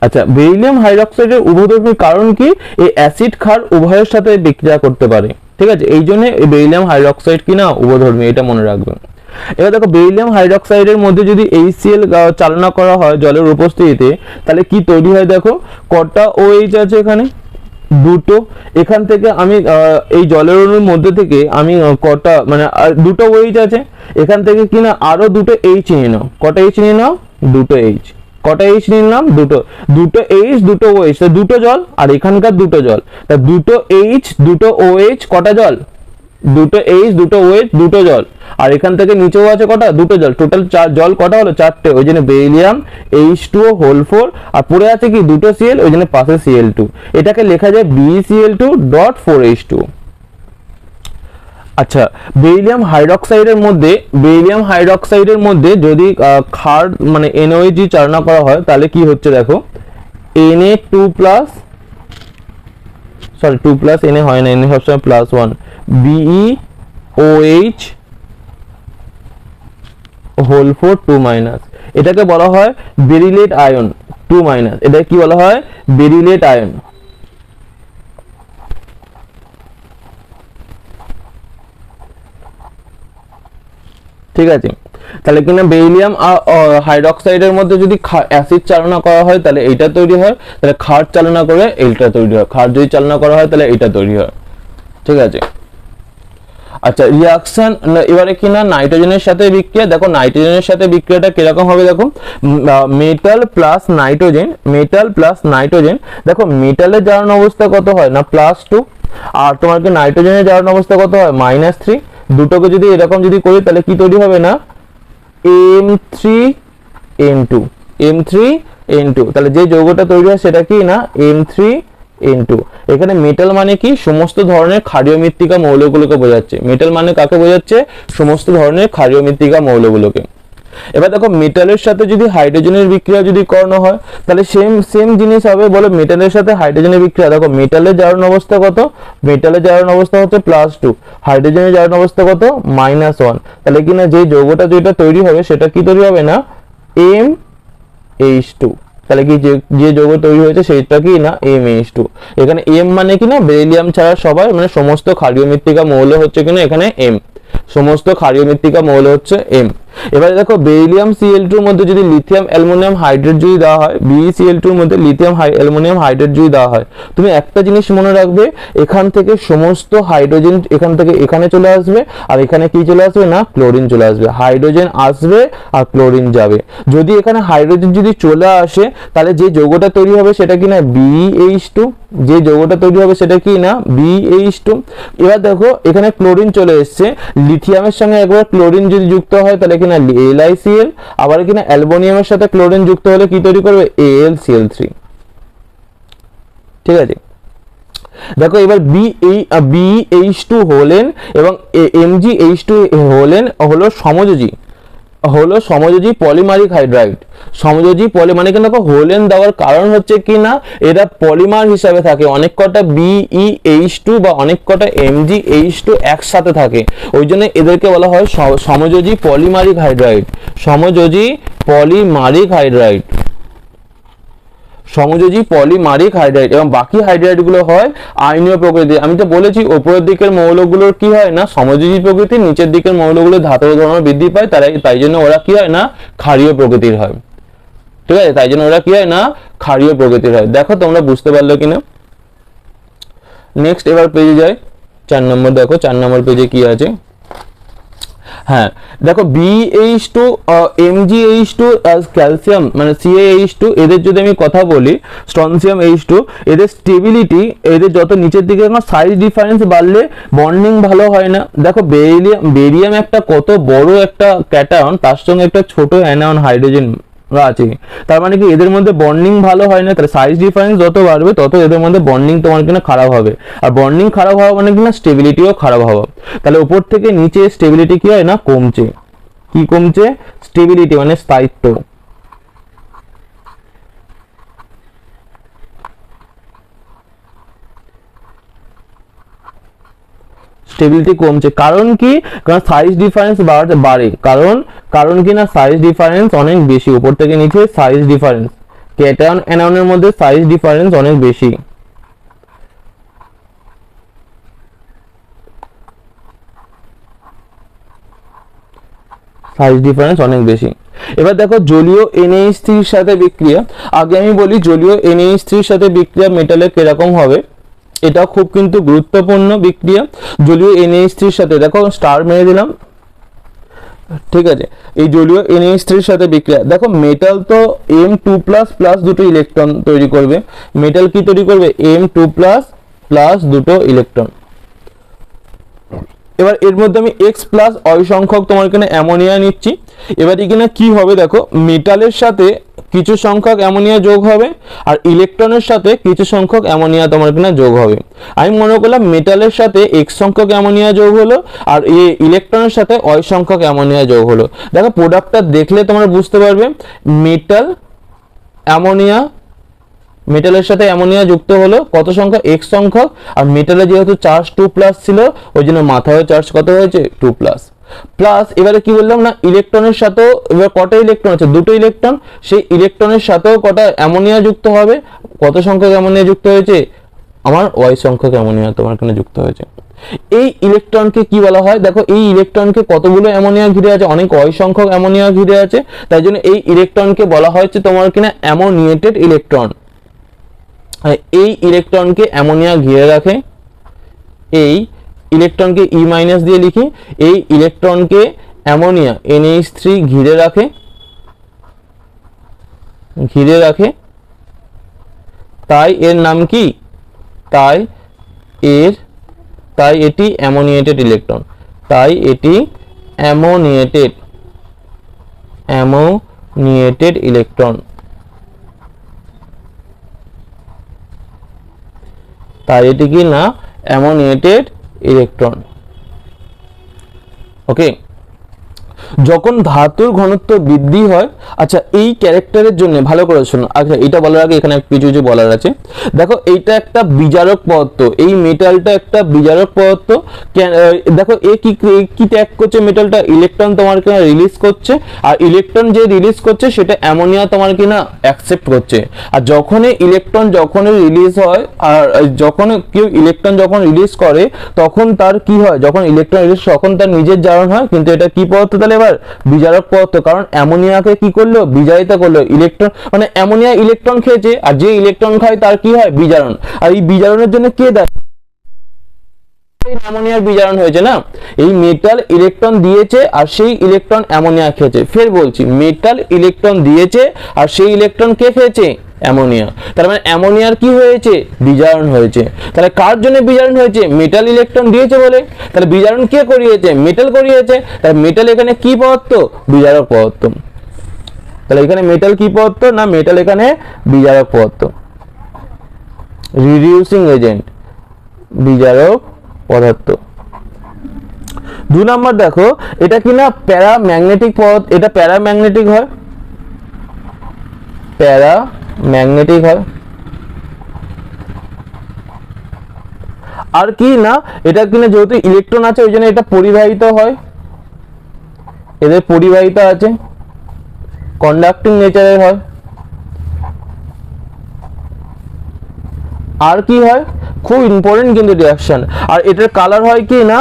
আচ্ছা, বেরিলিয়াম হাইড্রক্সাইডের উভধর্মী কারণ কি, এই অ্যাসিড ক্ষার উভয়ের সাথে বিক্রিয়া করতে পারে, ঠিক আছে, এই জন্য বেরিলিয়াম হাইড্রক্সাইড কি না উভধর্মী, এটা মনে রাখবেন। এবার দেখো বেরিলিয়াম হাইড্রক্সাইডের মধ্যে যদি HCl চালনা করা হয় জলের উপস্থিতিতে তাহলে কি তৈরি হয়, দেখো কটা OH আছে এখানে দুটো, এখান থেকে আমি এই জলের অণুর মধ্যে থেকে আমি কটা মানে দুটো OH আছে, এখান থেকে কিনা আরো দুটো H নিয়ে নাও, কটা H নিয়ে নাও দুটো H, কটা H নিলাম দুটো, দুটো H দুটো OH, দুটো জল, আর এখানকার দুটো জল, তা দুটো H দুটো OH কটা জল, দুটো H দুটো OH দুটো জল, আর এখান থেকে নিচেও আছে কটা দুটো জল, টোটাল জল কটা হলো চারটে, ওই জন্য বেরিলিয়াম H2O হোল 4, আর পড়ে আছে কি দুটো Cl, ওই জন্য পাশে Cl2, এটাকে লেখা যায় BeCl2.4H2। আচ্ছা, বেরিলিয়াম হাইড্রক্সাইডের মধ্যে যদি ক্ষার মানে NOH চালনা করা হয় তাহলে কি হচ্ছে দেখো Na2 plus sorry 2 plus Na হয় না, Na সবসময় +1 BeOH হোল 4 2 মাইনাস, এটাকে বলা হয় বেরিলেট আয়ন 2 মাইনাস, এটা কি বলা হয় বেরিলেট আয়ন। ঠিক আছে, তাহলে কিনা বেরিলিয়াম হাইড্রক্সাইডের মধ্যে যদি অ্যাসিড চালনা করা হয় তাহলে এইটা তৈরি হয়, তাহলে ক্ষার চালনা করে এইটা তৈরি হয়, ক্ষার যদি চালনা করা হয় তাহলে এইটা তৈরি হয়। ঠিক আছে, আচ্ছা রিঅ্যাকশন এবারে কিনা নাইট্রোজেনের সাথে বিক্রিয়া, দেখো নাইট্রোজেনের সাথে বিক্রিয়াটা কিরকম হবে, দেখো মেটাল প্লাস নাইট্রোজেন, দেখো মেটালের জারণ অবস্থা কত হয় না +2, আর তোমার কি নাইট্রোজেনের জারণ অবস্থা কত হয় -3, দুটোকে যদি এরকম যদি করি তাহলে কি তৈরি হবে না M3N2, তাহলে যে যৌগটা তৈরি হয় সেটা কি না M3N2। এখানে মেটাল মানে কি সমস্ত ধরনের ক্ষারীয় মৃত্তিকা মৌলগুলোকে বোঝাচ্ছে, মেটাল মানে কাকে বোঝাচ্ছে সমস্ত ধরনের ক্ষারীয় মৃত্তিকা মৌলগুলোকে। এবার দেখো মেটালের সাথে যদি হাইড্রোজেনের বিক্রিয়া যদি করানো হয় তাহলে সেম জিনিস হবে, বলো মেটালের সাথে হাইড্রোজেনের বিক্রিয়া, দেখো মেটালের জারণ অবস্থা কত, মেটালের জারণ অবস্থা হচ্ছে +2, হাইড্রোজেনের জারণ অবস্থা কত -1, তাহলে কিনা যে যৌগটা যেটা তৈরি হবে সেটা কি তৈরি হবে না MH2, তাহলে কি যে যৌগ তৈরি হয়েছে সেটা কি না MH2। এখানে M মানে কি না বেরিলিয়াম ছাড়া সবাই মানে সমস্ত ক্ষারীয় মৃত্তিকা মৌল হচ্ছে কিনা এখানে M, সমস্ত ক্ষারীয় মৃত্তিকা মৌল হচ্ছে M। এবারে দেখো বেরিলিয়াম Cl2 এর মধ্যে যদি লিথিয়াম অ্যালুমিনিয়াম হাইড্রেট যদি দেওয়া হয়, BeCl2 এর মধ্যে লিথিয়াম অ্যালুমিনিয়াম হাইড্রেট যদি দেওয়া হয়, তুমি একটা জিনিস মনে রাখবে এখান থেকে সমস্ত হাইড্রোজেন এখান থেকে এখানে চলে আসবে, আর এখানে কি চলে আসবে না ক্লোরিন চলে আসবে, হাইড্রোজেন আসবে আর ক্লোরিন যাবে। যদি এখানে হাইড্রোজেন যদি চলে আসে তাহলে যে যৌগটা তৈরি হবে সেটা কি না BH2, যে যৌগটা তৈরি হবে সেটা কি না BH2। এবার দেখো এখানে ক্লোরিন চলে এসছে, লিথিয়ামের সঙ্গে একবার ক্লোরিন যদি যুক্ত হয় তাহলে কিনা LiCl, আবার কিনা অ্যালুমিনিয়ামের সাথে ক্লোরিন যুক্ত হলে কি তৈরি করবে AlCl3। ঠিক আছে, দেখো এবার BH2 হলেন এবং MgH2 হলেন হলো সমযোজী হলো সমযোজী পলিমারিক হাইড্রাইড। সমযোজী পলি মানে কি দেখো হোলেন দেওয়ার কারণ হচ্ছে কি না এরা পলিমার হিসাবে থাকে, অনেক কটা BeH2 বা অনেক কটা MgH2 একসাথে থাকে, ওই জন্য এদেরকে বলা হয় সমযোজী পলিমারিক হাইড্রাইড। সমযোজী পলিমারিক হাইড্রাইড, সমযোজী পলিমারিক হাইড্রাইড। এবং বাকি হাইড্রাইড গুলো হয় আয়নীয় প্রকৃতির। আমি তো বলেছি উপরের দিকের মৌলগুলোর কি হয় না সমযোজী প্রকৃতির, নিচের দিকের মৌলগুলো ধাতব ধর্ম বৃদ্ধি পায়, তাই জন্য ওরা কি হয় না ক্ষারীয় প্রকৃতির হয়। ঠিক আছে, তাই জন্য ওরা কি হয় না ক্ষারীয় প্রকৃতির হয়। দেখো তোমরা বুঝতে পারলো কিনা। নেক্সট এবার পেজে যাই, 4 নম্বর। দেখো 4 নম্বর পেজে কি আছে। হ্যাঁ দেখো BH2 MgH2 ক্যালসিয়াম মানে CaH2 এদের যদি আমি কথা বলি, স্ট্রনসিয়াম H2 এদের স্টেবিলিটি, এদের যত নিচের দিকে সাইজ ডিফারেন্স বাড়লে বন্ডিং ভালো হয় না। দেখো বেরিয়াম একটা কত বড় একটা ক্যাটায়ন, তার সঙ্গে একটা ছোট অ্যানায়ন হাইড্রোজেন আছে, তার মানে কি এদের মধ্যে বন্ডিং ভালো হয় না। তাহলে সাইজ ডিফারেন্স যত বাড়বে তত এদের মধ্যে বন্ডিং তোমার কিনা খারাপ হবে, আর বন্ডিং খারাপ হওয়া মানে কিনা স্টেবিলিটিও খারাপ হওয়া। তাহলে উপর থেকে নিচে স্টেবিলিটি কি হয় না কমছে। কি কমছে? স্টেবিলিটি মানে স্থায়িত্ব। স্টেবিলিটি কমছে, কারণ কি? কারণ সাইজ ডিফারেন্স বাড়ে, কারণ কি না সাইজ ডিফারেন্স অনেক বেশি, উপর থেকে নিচে সাইজ ডিফারেন্স, ক্যাটায়ন অ্যানায়নের মধ্যে সাইজ ডিফারেন্স অনেক বেশি। সাইজ ডিফারেন্স অনেক বেশি। এবার দেখো জলীয় NH3 এর সাথে বিক্রিয়া। আগে আমি বলি জলীয় NH3 এর সাথে বিক্রিয়া মেটালে কিরকম হবে, এটা খুব কিন্তু গুরুত্বপূর্ণ বিক্রিয়া। জলীয় NH3 এর সাথে দেখো স্টার মেরে দিলাম, ঠিক আছে। এই জলীয় NH3 এর সাথে বিক্রিয়া, দেখো মেটাল তো M2+ প্লাস দুটো ইলেকট্রন তৈরি করবে। মেটাল কি তৈরি করবে? M2+ প্লাস দুটো ইলেকট্রন। এবার এর মধ্যে আমি X প্লাস অয় সংখ্যক তোমার এখানে অ্যামোনিয়া নিচ্ছি। এবার এখানে কি হবে দেখো, মেটালের সাথে কিছু সংখ্যক অ্যামোনিয়া যোগ হবে, আর ইলেকট্রনের সাথে কিছু সংখ্যক অ্যামোনিয়া তোমার এখানে যোগ হবে। আমি মনে করলাম মেটালের সাথে X সংখ্যক অ্যামোনিয়া যোগ হলো, আর এই ইলেকট্রনের সাথে অয় সংখ্যক অ্যামোনিয়া যোগ হলো। দেখো প্রোডাক্টটা দেখলে তোমরা বুঝতে পারবে মেটাল অ্যামোনিয়া, মেটালের সাথে অ্যামোনিয়া যুক্ত হলো কত সংখ্যক? X সংখ্যক। আর মেটালে যেহেতু চার্জ 2+ ছিল ওই জন্য মাথায় চার্জ কত হয়েছে? 2+। প্লাস এবারে কি বললাম না ইলেকট্রনের সাথেও, এবার কটা ইলেকট্রন আছে? দুটো ইলেকট্রন, সেই ইলেকট্রনের সাথেও কটা অ্যামোনিয়া যুক্ত হবে? কত সংখ্যক অ্যামোনিয়া যুক্ত হয়েছে? আমার Y সংখ্যক অ্যামোনিয়া তোমার এখানে যুক্ত হয়েছে। এই ইলেকট্রনকে কি বলা হয়? দেখো এই ইলেকট্রনকে কতগুলো অ্যামোনিয়া ঘিরে আছে? অনেক Y সংখ্যক অ্যামোনিয়া ঘিরে আছে, তাই জন্য এই ইলেকট্রনকে বলা হয়েছে তোমার কিনা অ্যামোনিয়েটেড ইলেকট্রন। এই ইলেকট্রনকে অ্যামোনিয়া ঘিরে রাখে, এই ইলেকট্রনকে E- দিয়ে লিখি, এই ইলেকট্রনকে অ্যামোনিয়া NH3 ঘিরে রাখে, তাই এর নাম কি? তাই এটি অ্যামোনিয়েটেড ইলেকট্রন, তাই এটি অ্যামোনিয়েটেড ইলেকট্রন, তাই এটি কি না অ্যামোনিয়েটেড ইলেকট্রন। ওকে, যখন ধাতুর ঘনত্ব বৃদ্ধি হয়, আচ্ছা এই ক্যারেক্টারের জন্য ভালো করে শোনো। আচ্ছা এটা বলার আগে এখানে কিছু কিছু বলার আছে। দেখো এইটা একটা বিজারক পদার্থ, এই মেটালটা একটা বিজারক পদার্থ। দেখো এ কি ত্যাগ করছে? মেটালটা ইলেকট্রন তোমার কিনা রিলিজ করছে, আর ইলেকট্রন যে রিলিজ করছে সেটা অ্যামোনিয়া তোমার কিনা অ্যাকসেপ্ট করছে। আর যখনই ইলেকট্রন রিলিজ হয়, আর যখন কেউ ইলেকট্রন যখন রিলিজ করে তখন তার কি হয়? যখন ইলেকট্রন রিলিজ তখন তার নিজের জারণ হয়, কিন্তু এটা কি পদার্থ? তাহলে এবার বিজারক পদার্থ, কারণ অ্যামোনিয়াকে কি করলো? বিজারিত করলো। ইলেকট্রন মানে অ্যামোনিয়া ইলেকট্রন খেয়েছে, আর যে ইলেকট্রন খায় তার কি হয়? বিজারণ। আর এই বিজারণের জন্য কে দায়ী? অ্যামোনিয়ার বিজারণ হয়েছে না। এই মেটাল ইলেকট্রন দিয়েছে আর সেই ইলেকট্রন অ্যামোনিয়া খেয়েছে। ফের বলছি, মেটাল ইলেকট্রন দিয়েছে আর সেই ইলেকট্রন কে খেয়েছে? অ্যামোনিয়া। তার মানে অ্যামোনিয়ার কি হয়েছে? বিজারণ হয়েছে। তাহলে কার জন্য বিজারণ হয়েছে? মেটাল ইলেকট্রন দিয়েছে বলে। তাহলে বিজারণ কে করিয়েছে? মেটাল করিয়েছে। তাহলে মেটাল এখানে কি পদার্থ? বিজারক পদার্থ। তাহলে এখানে মেটাল কি পদার্থ? না মেটাল এখানে বিজারক পদার্থ, রিডিউসিং এজেন্ট, বিজারক পদার্থ। 2 নাম্বার দেখো এটা কি না প্যারাম্যাগনেটিক পদার্থ, এটা প্যারাম্যাগনেটিক হয়, প্যারাম্যাগনেটিক হয়। আর কি না এটা কিনা যেহেতু ইলেকট্রন আছে ওই জন্য এটা পরিবাহিত হয়, এদের পরিবাহিতা আছে, কন্ডাক্টিং নেচারের হয়। আর কি হয়, খুব ইম্পর্টেন্ট কিন্তু রিঅ্যাকশন, আর এটার কালার হয় কি না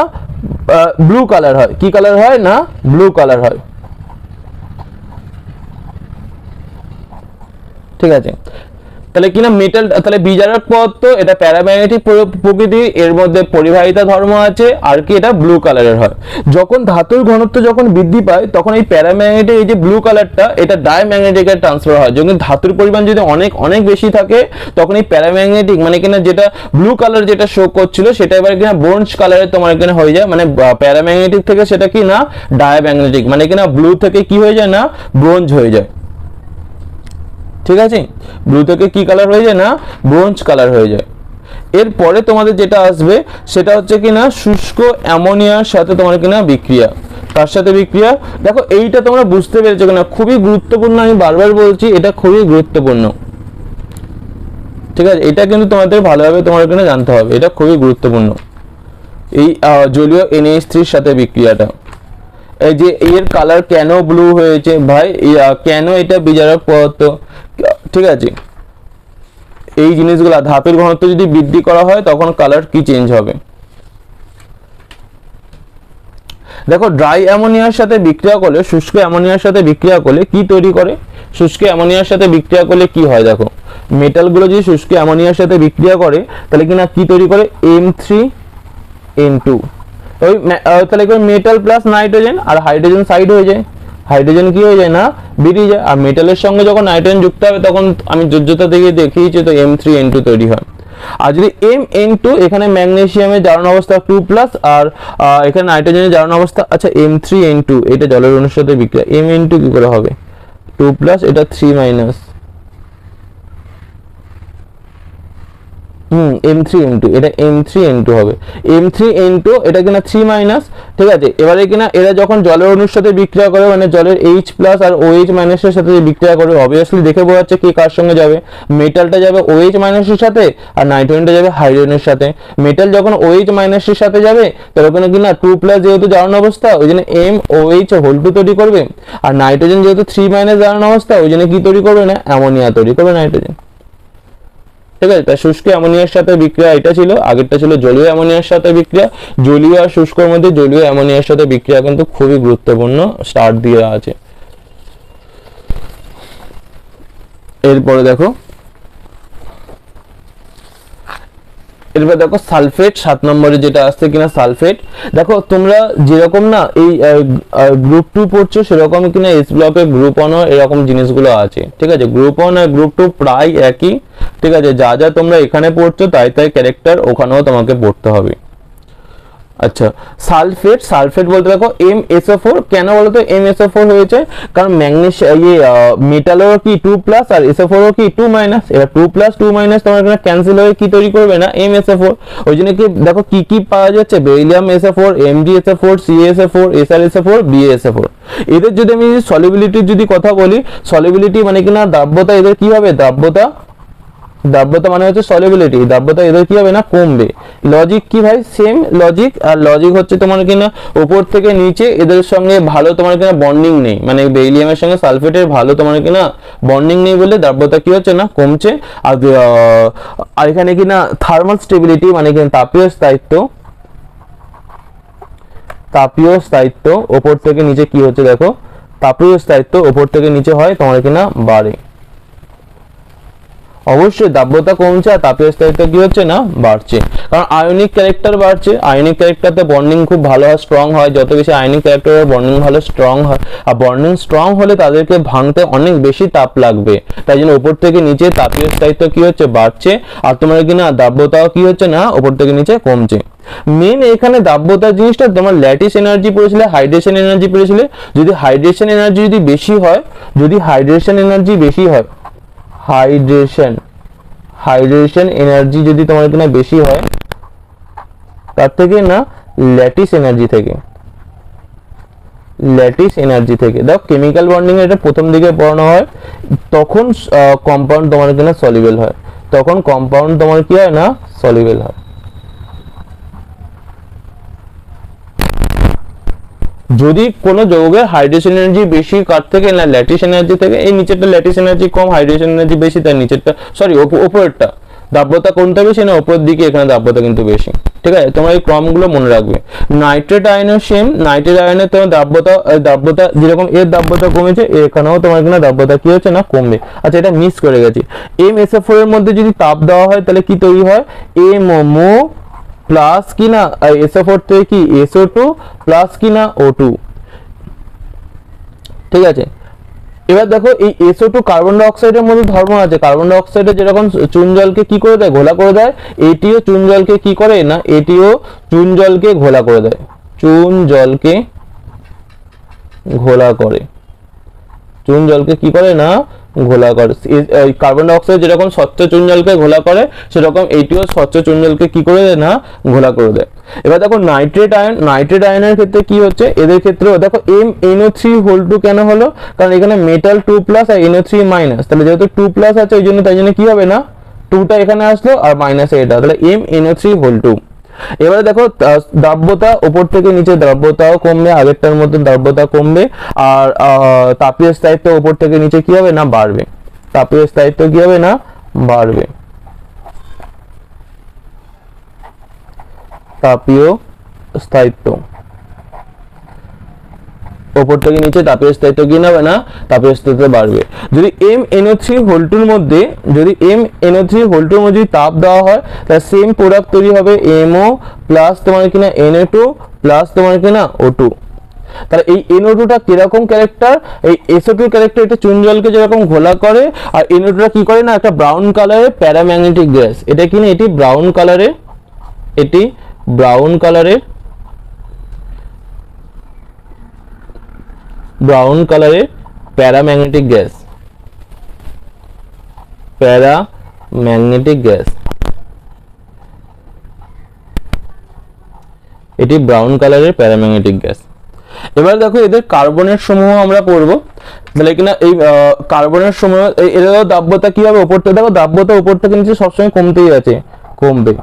ব্লু কালার হয়। কি কালার হয় না ব্লু কালার হয়। ঠিক আছে, তাহলে কিনা মেটাল, তাহলে বিজারক পদার্থ এটা প্যারাম্যাগনেটিক প্রকৃতি, এর মধ্যে পরিবাহিতা ধর্ম আছে, আর কি এটা ব্লু কালারের হয়। যখন ধাতুর ঘনত্ব যখন বৃদ্ধি পায় তখন এই প্যারাম্যাগনেটিক এই যে ব্লু কালারটা এটা ডায়াম্যাগনেটিকে ট্রান্সফার হয়। যখন ধাতুর পরিমাণ যদি অনেক অনেক বেশি থাকে তখন এই প্যারাম্যাগনেটিক মানে কিনা যেটা ব্লু কালার যেটা শো করছিল সেটা এবার কিনা ব্রোঞ্জ কালারের তোমার কিনা হয়ে যায়, মানে প্যারাম্যাগনেটিক থেকে সেটা কি না ডায়াম্যাগনেটিক, মানে কিনা ব্লু থেকে কি হয়ে যায় না ব্রোঞ্জ হয়ে যায়। ঠিক আছে, ব্লু থেকে কি কালার হয়ে যায় না ব্রোঞ্জ কালার হয়ে যায়। এরপরে তোমাদের যেটা আসবে সেটা হচ্ছে কিনা শুষ্ক অ্যামোনিয়ার সাথে তোমার কিনা বিক্রিয়া। তার সাথে বিক্রিয়া, দেখো এইটা তোমরা বুঝতে পেরেছো কিনা, খুবই গুরুত্বপূর্ণ, আমি বারবার বলছি এটা খুবই গুরুত্বপূর্ণ। ঠিক আছে, এটা কিন্তু তোমাদের ভালোভাবে তোমার কিনা জানতে হবে, এটা খুবই গুরুত্বপূর্ণ। এই জলীয় NH3 সাথে বিক্রিয়াটা, এই যে এর কালার কেন ব্লু হয়েছে ভাই, কেন এটা বিজারক পদার্থ। ঠিক আছে, এই জিনিসগুলো ধাতুর ঘনত্ব যদি বৃদ্ধি করা হয় তখন কালার কি চেঞ্জ হবে। দেখো ড্রাই অ্যামোনিয়ার সাথে বিক্রিয়া করলে, শুষ্ক অ্যামোনিয়ার সাথে বিক্রিয়া করলে কি তৈরি করে, শুষ্ক অ্যামোনিয়ার সাথে বিক্রিয়া করলে কি হয়, দেখো মেটালগুলো যদি শুষ্ক অ্যামোনিয়ার সাথে বিক্রিয়া করে তাহলে কিনা কি তৈরি করে M3N2, ওই তাহলে মেটাল প্লাস নাইট্রোজেন আর হাইড্রোজেন সাইড হয়ে যায়, হাইড্রোজেন কি হয়ে যায় না বেরিয়ে যায়, আর মেটালের সঙ্গে যখন নাইট্রোজেন যুক্ত হবে তখন আমি যোজ্যতা থেকে দেখিয়েছি তো M3N2 তৈরি হয়। আর যদি Mn2 এখানে ম্যাগনেসিয়ামের জারণ অবস্থা 2+ আর এখানে নাইট্রোজেনের জারণ অবস্থা, আচ্ছা M3N2 এটা জলের অণুর সাথে বিক্রিয়া, Mn2 কি করে হবে 2+, এটা 3-, M3N2 এটা M3N2 হবে, M3N2 এটা কিনা 3-, ঠিক আছে। এবারে কিনা এরা যখন জলের অণুর সাথে বিক্রিয়া করে মানে জলের H+ আর OH- এর সাথে বিক্রিয়া করে, অবভিয়াসলি দেখে বোঝা যাচ্ছে কি কার সঙ্গে যাবে, মেটালটা যাবে OH- এর সাথে আর নাইট্রোজেনটা যাবে হাইড্রোজেনের সাথে। মেটাল যখন OH- এর সাথে যাবে তখন কিনা 2+ যেহেতু জারণ অবস্থা ওই জন্য MOH2 তৈরি করবে, আর নাইট্রোজেন যেহেতু 3- জারণ অবস্থা ওই জন্য কি তৈরি করবে না অ্যামোনিয়া তৈরি করবে নাইট্রোজেন। ঠিক আছে, তাই শুষ্ক অ্যামোনিয়ার সাথে বিক্রিয়া এটা ছিল, আগেরটা ছিল জলীয় অ্যামোনিয়ার সাথে বিক্রিয়া। জলীয় আর শুষ্কর মধ্যে জলীয় অ্যামোনিয়ার সাথে বিক্রিয়া কিন্তু খুবই গুরুত্বপূর্ণ, স্টার্ট দিয়ে আছে। এরপরে দেখো, এরপর দেখো সালফেট 7 নম্বরে যেটা আসছে কিনা সালফেট। দেখো তোমরা যেরকম না এই গ্রুপ 2 পড়ছো সেরকম কিনা এস ব্লকে গ্রুপ 1 এরকম জিনিসগুলো আছে। ঠিক আছে, গ্রুপ 1 আর গ্রুপ 2 প্রায় একই। ঠিক আছে, যা যা তোমরা এখানে পড়ছো তাই তাই ক্যারেক্টার ওখানেও তোমাকে পড়তে হবে। আচ্ছা, সালফেট, সালফেট বলতে দেখো MSO4, কেন বলতো MSO4 হয়েছে, কারণ ম্যাগনেসিয়াম মেটালেরও কি 2+ আর SO4 কি 2-, এবার 2+, 2- তোমার এখানে ক্যান্সেল হয়ে কি তৈরি করবে না MSO4। ওই জন্য কি দেখো কি কি পাওয়া যাচ্ছে, beryllium SO4, MgSO4, CaSO4, SrSO4, BaSO4। এদের যদি আমি সলিবিলিটির যদি কথা বলি, সলিবিলিটি মানে কিনা দ্রাব্যতা, এদের কি হবে দ্রাব্যতা, দ্রাব্যতা মানে হচ্ছে সলিবিলিটি, দ্রাব্যতা এদের কি হবে না কমবে। লজিক কি ভাই, সেম লজিক, আর লজিক হচ্ছে তোমার কিনা উপর থেকে নিচে এদের সঙ্গে ভালো তোমার কিনা বন্ডিং নেই, মানে বেরিলিয়ামের সঙ্গে সালফেটের ভালো তোমার কিনা বন্ডিং নেই বলে দ্রাব্যতা কি হচ্ছে না কমছে। আর এখানে কিনা থার্মাল স্টেবিলিটি মানে কিনা তাপীয় স্থায়িত্ব, তাপীয় স্থায়িত্ব উপর থেকে নিচে কি হচ্ছে দেখো, তাপীয় স্থায়িত্ব উপর থেকে নিচে হয় তোমার কিনা বাড়ে। অবশ্যই দ্রাব্যতা কমছে আর তাপীয় স্থায়িত্ব কি হচ্ছে না বাড়ছে, কারণ আয়নিক ক্যারেক্টার বাড়ছে। আয়নিক ক্যারেক্টারতে বন্ডিং খুব ভালো হয়, স্ট্রং হয়, যত বেশি আয়নিক ক্যারেক্টারের বন্ডিং ভালো স্ট্রং হয়, আর বন্ডিং স্ট্রং হলে তাদেরকে ভাঙতে অনেক বেশি তাপ লাগবে, তাই জন্য উপর থেকে নিচে তাপীয় স্থায়িত্ব কি হচ্ছে বাড়ছে, আর তোমার কিনা দ্রাব্যতাও কি হচ্ছে না উপর থেকে নিচে কমছে। মেন এখানে দ্রাব্যতার জিনিসটা তোমার ল্যাটিস এনার্জি পড়েছিলে, হাইড্রেশন এনার্জি পড়েছিলে। যদি হাইড্রেশন এনার্জি যদি বেশি হয়, যদি হাইড্রেশন এনার্জি বেশি হয়, হাইড্রেশন এনার্জি যদি তোমার কিনা বেশি হয় তার থেকে না ল্যাটিস এনার্জি থেকে, ল্যাটিস এনার্জি থেকে। দেখো কেমিক্যাল বন্ডিং এটা প্রথম দিকে পড়ানো হয়, তখন কম্পাউন্ড তোমার কিনা সলিউবল হয়, তখন কম্পাউন্ড তোমার কি হয় না সলিউবল হয়। যদি কোনো যৌগের হাইড্রোজেন এনার্জি বেশি কার থেকে না ল্যাটিস এনার্জি থেকে, এই নিচেরটা ল্যাটিস এনার্জি কম হাইড্রোজেন এনার্জি বেশি, তার নিচেরটা সরি উপরেরটা দাব্যতা কোনটা বেশি না উপরের দিকে, এখানে দাব্যতা কিন্তু বেশি। ঠিক আছে, তোমরা এই ক্রমগুলো মনে রাখবে। নাইট্রেট আয়নের সেম, নাইট্রেট আয়নের তোমার দাব্যতা যেরকম এর দাব্যতা কমেছে, এখানেও তোমার কিনা দাব্যতা কি হচ্ছে না কমবে। আচ্ছা এটা মিস করে গেছি, MsO4 এর মধ্যে যদি তাপ দেওয়া হয় তাহলে কি তৈরি হয়, MO প্লাস কিনা SO4 থেকে কি SO2 প্লাস কিনা O2। ঠিক আছে, এবার দেখো এই SO2 কার্বন ডাই অক্সাইডের মধ্যে ধর্ম আছে, কার্বন ডাই অক্সাইডে যেরকম চুন জলকে কি করে দেয় ঘোলা করে দেয়, এটিও চুন জলকে কি করে না, এটিও চুন জলকে ঘোলা করে দেয়, চুন জলকে ঘোলা করে, চুন জলকে কি করে না ঘোলা করে। কার্বন ডাই অক্সাইড যেরকম স্বচ্ছ চুন জলকে ঘোলা করে, সেরকম এইটিও স্বচ্ছ চুন জলকে কি করে দেয় না ঘোলা করে দেয়। এবার দেখো নাইট্রেট আয়নের ক্ষেত্রে কি হচ্ছে, এদের ক্ষেত্রেও দেখো MnO3 কেন হলো, কারণ এখানে মেটাল 2+ আর NO3 মাইনাস, তাহলে যেহেতু 2+ আছে ওই জন্য তাই জন্য কি হবে না 2টা এখানে আসলো আর মাইনাসে এটা, তাহলে MnO3 এবারে দেখো দ্রব্যতা উপর থেকে নিচে দ্রব্যতাও কমবে, আগেরটার মতো দ্রব্যতা কমবে, আর তাপীয় স্থায়িত্ব উপর থেকে নিচে কি হবে না বাড়বে, তাপীয় স্থায়িত্ব কি হবে না বাড়বে, তাপীয় স্থায়িত্ব উপর থেকে নিচে তাপীয় স্থায়িত্ব কি হবে না তাপীয় স্থায়িত্ব বাড়বে। যদি MnO3 মধ্যে যদি তাপ দেওয়া হয় তাহলে সেম প্রোডাক্ট তৈরি হবে MO প্লাস তোমার কিনা Na2 প্লাস তোমার কিনা O2। তাহলে এই NO2টা কিরকম ক্যারেক্টার, এই SO2 ক্যারেক্টার, এটা চুন জলকে যেরকম ঘোলা করে, আর NO2টা কি করে না একটা ব্রাউন কালারের প্যারাম্যাগনেটিক গ্যাস, এটা কি না এটি ব্রাউন কালারের, এটি ব্রাউন কালারের প্যারাম্যাগনেটিক গ্যাস, প্যারাম্যাগনেটিক গ্যাস, এটি ব্রাউন কালারের প্যারাম্যাগনেটিক গ্যাস। এবার দেখো এদের কার্বনের সমূহ আমরা পড়ব, তাহলে কিনা এই কার্বনের সমূহ এদের দাব্যতা কি হবে উপর থেকে, দেখো দাব্যতা উপর থেকে নিচে সবসময় কমতেই আছে, কমবে,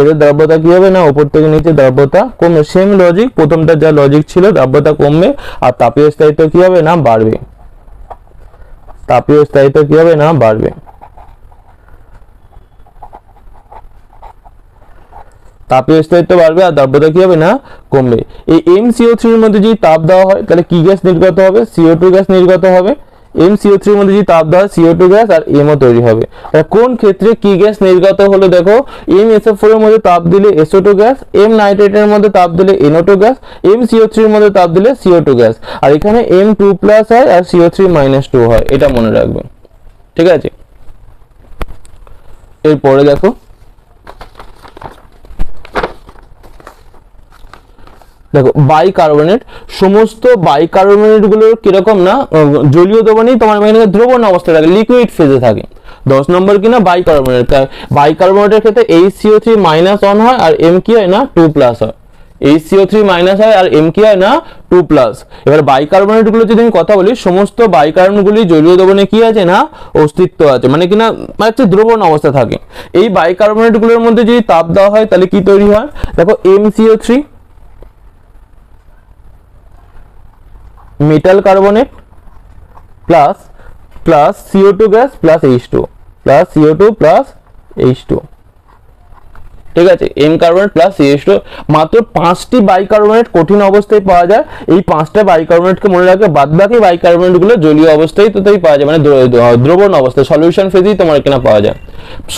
এদের দ্রব্যতা কি হবে না উপর থেকে নিচে দ্রব্যতা কমবে, সেম লজিক প্রথমটা যা লজিক ছিল, দ্রব্যতা কমবে আর তাপীয় স্থায়িত্ব কি হবে না বাড়বে, তাপীয় স্থায়িত্ব কি হবে না বাড়বে, তাপীয় স্থায়িত্ব বাড়বে আর দ্রব্যতা কি হবে না কমবে। এই MCO3 এর মধ্যে যদি তাপ দেওয়া হয় তাহলে কি গ্যাস নির্গত হবে, CO2 গ্যাস নির্গত হবে। MCO3 এর মধ্যে যদি তাপ দেওয়া হয় CO2 গ্যাস আর MO তৈরি হবে। কোন ক্ষেত্রে কি গ্যাস নির্গত হলো, দেখো MsO4 এর মধ্যে তাপ দিলে SO2 গ্যাস, M নাইট্রেটের মধ্যে তাপ দিলে NO2 গ্যাস, MCO3 এর মধ্যে তাপ দিলে CO2 গ্যাস, আর এখানে M2+ হয় আর CO3-2 হয়, এটা মনে রাখবেন। ঠিক আছে, এরপরে দেখো বাইকার্বনেট, সমস্ত বাইকার্বনেট গুলোর কিরকম না জলীয় দ্রবণই তোমার এখানে দ্রবণ অবস্থায় থাকে, লিকুইড ফেজে থাকে। 10 নম্বর কিনা বাইকার্বনেটের ক্ষেত্রে HCO3- হয় আর M কি হয় না 2+ হয়, HCO3- হয় আর M কি হয় না 2+। এবার বাইকার্বনেট গুলো যদি আমি কথা বলি, সমস্ত বাইকার্বন গুলি জলীয় দ্রবণে কি আছে না অস্তিত্ব আছে, মানে কিনা একটা দ্রবণ অবস্থা থাকে। এই বাইকার্বনেট গুলোর মধ্যে যদি তাপ দেওয়া হয় তাহলে কি তৈরি হয়, দেখো MCO3 metal carbonate plus CO2 gas plus H2 plus CO2 plus H2। ঠিক আছে, M কার্বনেট প্লাস CH2, মাত্র 5টি বাইকার্বনেট কঠিন অবস্থায় পাওয়া যায়। এই 5টা বাইকার্বনেটকে মনে রাখবে, বাদবাকি বাইকার্বনেট গুলো জলীয় অবস্থায় তোই পাওয়া যায়, মানে দ্রবণ অবস্থায় সলিউশন ফেজেই তোমার কিনা পাওয়া যায়।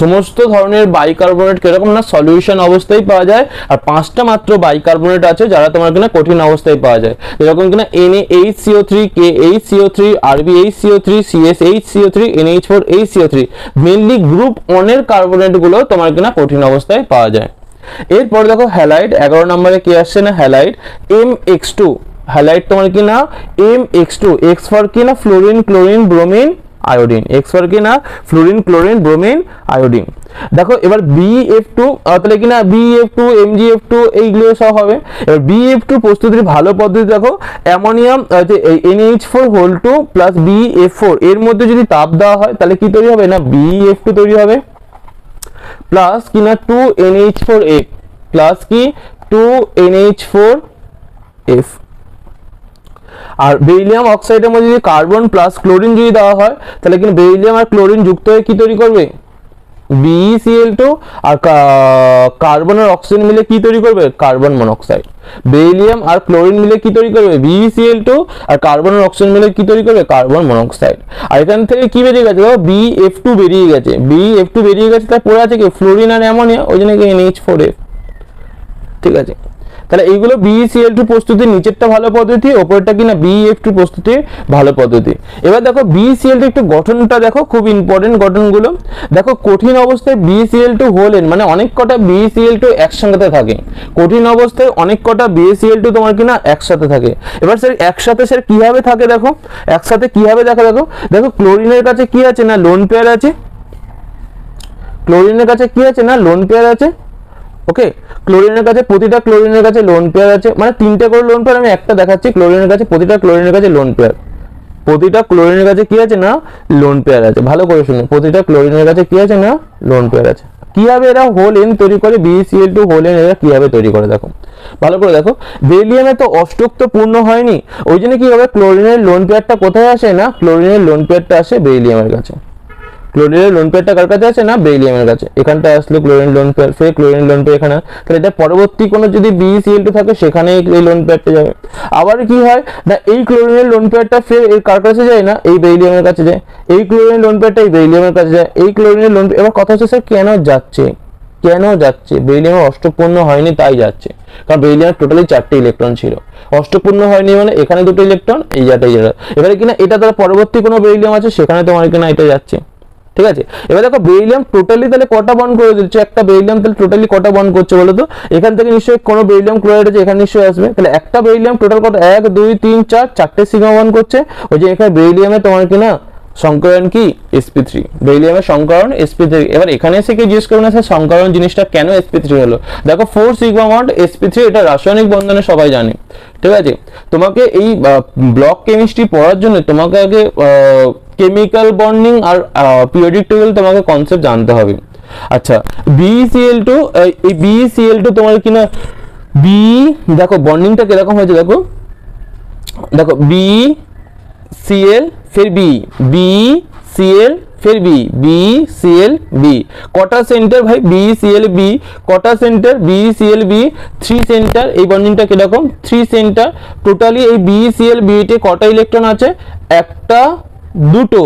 সমস্ত ধরনের বাইকার্বনেট কিরকম না সলিউশন অবস্থায় পাওয়া যায়, আর 5টা মাত্র বাইকার্বনেট আছে যারা তোমার কিনা কঠিন অবস্থায় পাওয়া যায়, যেরকম কিনা NaHCO3, KHCO3, RbHCO3, CSHCO3, NH4HCO3, mainly group 1 এর কার্বনেট গুলো তোমার কিনা কঠিন অবস্থায় পাওয়া যায়। এরপর দেখো হ্যালাইড, 11 নম্বরে কি আসছে না হ্যালাইড, MX2 হ্যালাইড তোমার কিনা MX2, X ফর কিনা fluorine, chlorine, bromine, iodine, X for কি না ফ্লোরিন, ক্লোরিন, ব্রোমিন, আয়োডিন। দেখো এবার BF2 তাহলে কি না BF2 MgF2 এইগুলো সব হবে। এবার BF2 প্রস্তুতির ভালো পদ্ধতি দেখো, অ্যামোনিয়াম NH4 প্লাস BF4 এর মধ্যে যদি তাপ দেওয়া হয় তাহলে কি তৈরি হবে না BF2 তৈরি হবে, প্লাস কি না 2NH4F প্লাস কি 2NH4F। আর বেরিলিয়াম অক্সাইডের মধ্যে যদি কার্বন প্লাস ক্লোরিন যদি দেওয়া হয় তাহলে কিন্তু বেরিলিয়াম আর ক্লোরিন যুক্ত হয়ে কি তৈরি করবে BeCl2, আর কার্বন আর অক্সিজেন মিলে কি তৈরি করবে কার্বন মনোক্সাইড। বেরিলিয়াম আর ক্লোরিন মিলে কি তৈরি করবে BeCl2, আর কার্বন আর অক্সিজেন মিলে কি তৈরি করবে কার্বন মনোক্সাইড। আর এখান থেকে কি বেরিয়ে গেছে দেখো BF2 বেরিয়ে গেছে, BF2 বেরিয়ে গেছে, তার পরে আছে কি ফ্লোরিন আর অ্যামোনিয়া, ওই জন্য কি NH4F। ঠিক আছে, তাহলে এইগুলো BeCl2 প্রস্তুতির নিচেরটা ভালো পদ্ধতি, ওপরটা কিনা BF2 প্রস্তুতির ভালো পদ্ধতি। এবার দেখো BeCl2 একটু গঠনটা দেখো, খুব ইম্পর্টেন্ট গঠনগুলো দেখো। কঠিন অবস্থায় BeCl2 হোলেন মানে অনেক কটা BeCl2 একসঙ্গে থাকে, কঠিন অবস্থায় অনেক কটা BeCl2 তোমার কিনা একসাথে থাকে। এবার স্যার একসাথে স্যার কিভাবে থাকে দেখো, একসাথে কিভাবে দেখো দেখো দেখো ক্লোরিনের কাছে কি আছে না লোন পেয়ার আছে, ক্লোরিনের কাছে কি আছে না লোন পেয়ার আছে। ওকে, ক্লোরিনের কাছে প্রতিটা ক্লোরিনের কাছে লোন পেয়ার আছে, মানে তিনটে করে লোন পেয়ার, আমি একটা দেখাচ্ছি। ক্লোরিনের কাছে প্রতিটা ক্লোরিনের কাছে লোন পেয়ার, প্রতিটা ক্লোরিনের কাছে কি আছে না লোন পেয়ার আছে। ভালো করে শুনুন, প্রতিটা ক্লোরিনের কাছে কি আছে না লোন পেয়ার আছে। কিভাবে এরা হোল এন তৈরি করে BeCl2 হোল এন এরা কিভাবে তৈরি করে দেখো, ভালো করে দেখো। বেরিলিয়ামে তো অষ্টক তো পূর্ণ হয়নি, ওই জন্য কি হবে ক্লোরিনের লোন পেয়ারটা কোথায় আসে না ক্লোরিনের লোন পেয়ারটা আসে বেরিলিয়ামের কাছে। ক্লোরিনের লোন পেয়ারটা কার কাছে আছে না বেরিলিয়ামের কাছে। এখানটা আসলো ক্লোরিন লোন পেয়ার, ফের ক্লোরিন লোন পেয়ার এখানে, তাহলে এটা পরবর্তী কোনো যদি BeCl2 থাকে সেখানে এই লোন পেয়ারটা যাবে। আবার কি হয় না এই ক্লোরিনের লোন পেয়ারটা ফের এই কার কাছে যায় না এই বেরিলিয়ামের কাছে যায়, এই ক্লোরিনের লোন পেয়ারটা এই বেরিলিয়ামের কাছে যায়, এই ক্লোরিনের লোন। এবার কথা হচ্ছে স্যার কেন যাচ্ছে, কেন যাচ্ছে? বেরিলিয়ামের অষ্টকপূর্ণ হয়নি তাই যাচ্ছে, কারণ বেরিলিয়ামের টোটালি 4টে ইলেকট্রন ছিল, অষ্টকপূর্ণ হয়নি মানে এখানে 2টো ইলেকট্রন, এই জায়গাটা এই জায়গা। এবারে কিনা এটা তার পরবর্তী কোনো বেরিলিয়াম আছে সেখানে তোমার কিনা এটা যাচ্ছে। ঠিক আছে, এবার দেখো বেরিলিয়াম টোটালি তাহলে কটা বন্ড করে দিচ্ছে, একটা বেরিলিয়াম তাহলে টোটালি কটা বন্ড করছে বলো তো। এখান থেকে নিশ্চয়ই কোনো বেরিলিয়াম ক্লোরাইড আছে, এখানে নিশ্চয়ই আসবে, তাহলে একটা বেরিলিয়াম টোটাল কত 1 2 3 4 4টে সিগমা বন্ড করছে। ওই যে এখানে বেরিলিয়ামে তোমার কিনা সংকরণ কি sp3, বেরিলিয়ামের সংকরণ sp3। এবার এখানে এসে কি জিজ্ঞেস করবে না স্যার সংকরণ জিনিসটা কেন sp3 হলো, দেখো 4 সিগমা বন্ড sp3, এটা রাসায়নিক বন্ধনে সবাই জানে। ঠিক আছে, তোমাকে এই ব্লক কেমিস্ট্রি পড়ার জন্য তোমাকে আগে কেমিক্যাল বন্ডিং আর পিরিয়ডিক টেবিল তোমাকে কনসেপ্ট জানতে হবে। আচ্ছা BeCl2, এই BeCl2 তোমার কিনা দেখো বন্ডিংটা কিরকম হয়েছে দেখো, দেখো BCl फिर BeCl फिर BeCl কটা সেন্টার ভাই BeCl কটা সেন্টার BeCl 3 সেন্টার। এই বন্ডিংটা কিরকম 3 সেন্টার। টোটালি এই BeCl তে কটা ইলেকট্রন আছে, একটা দুটো,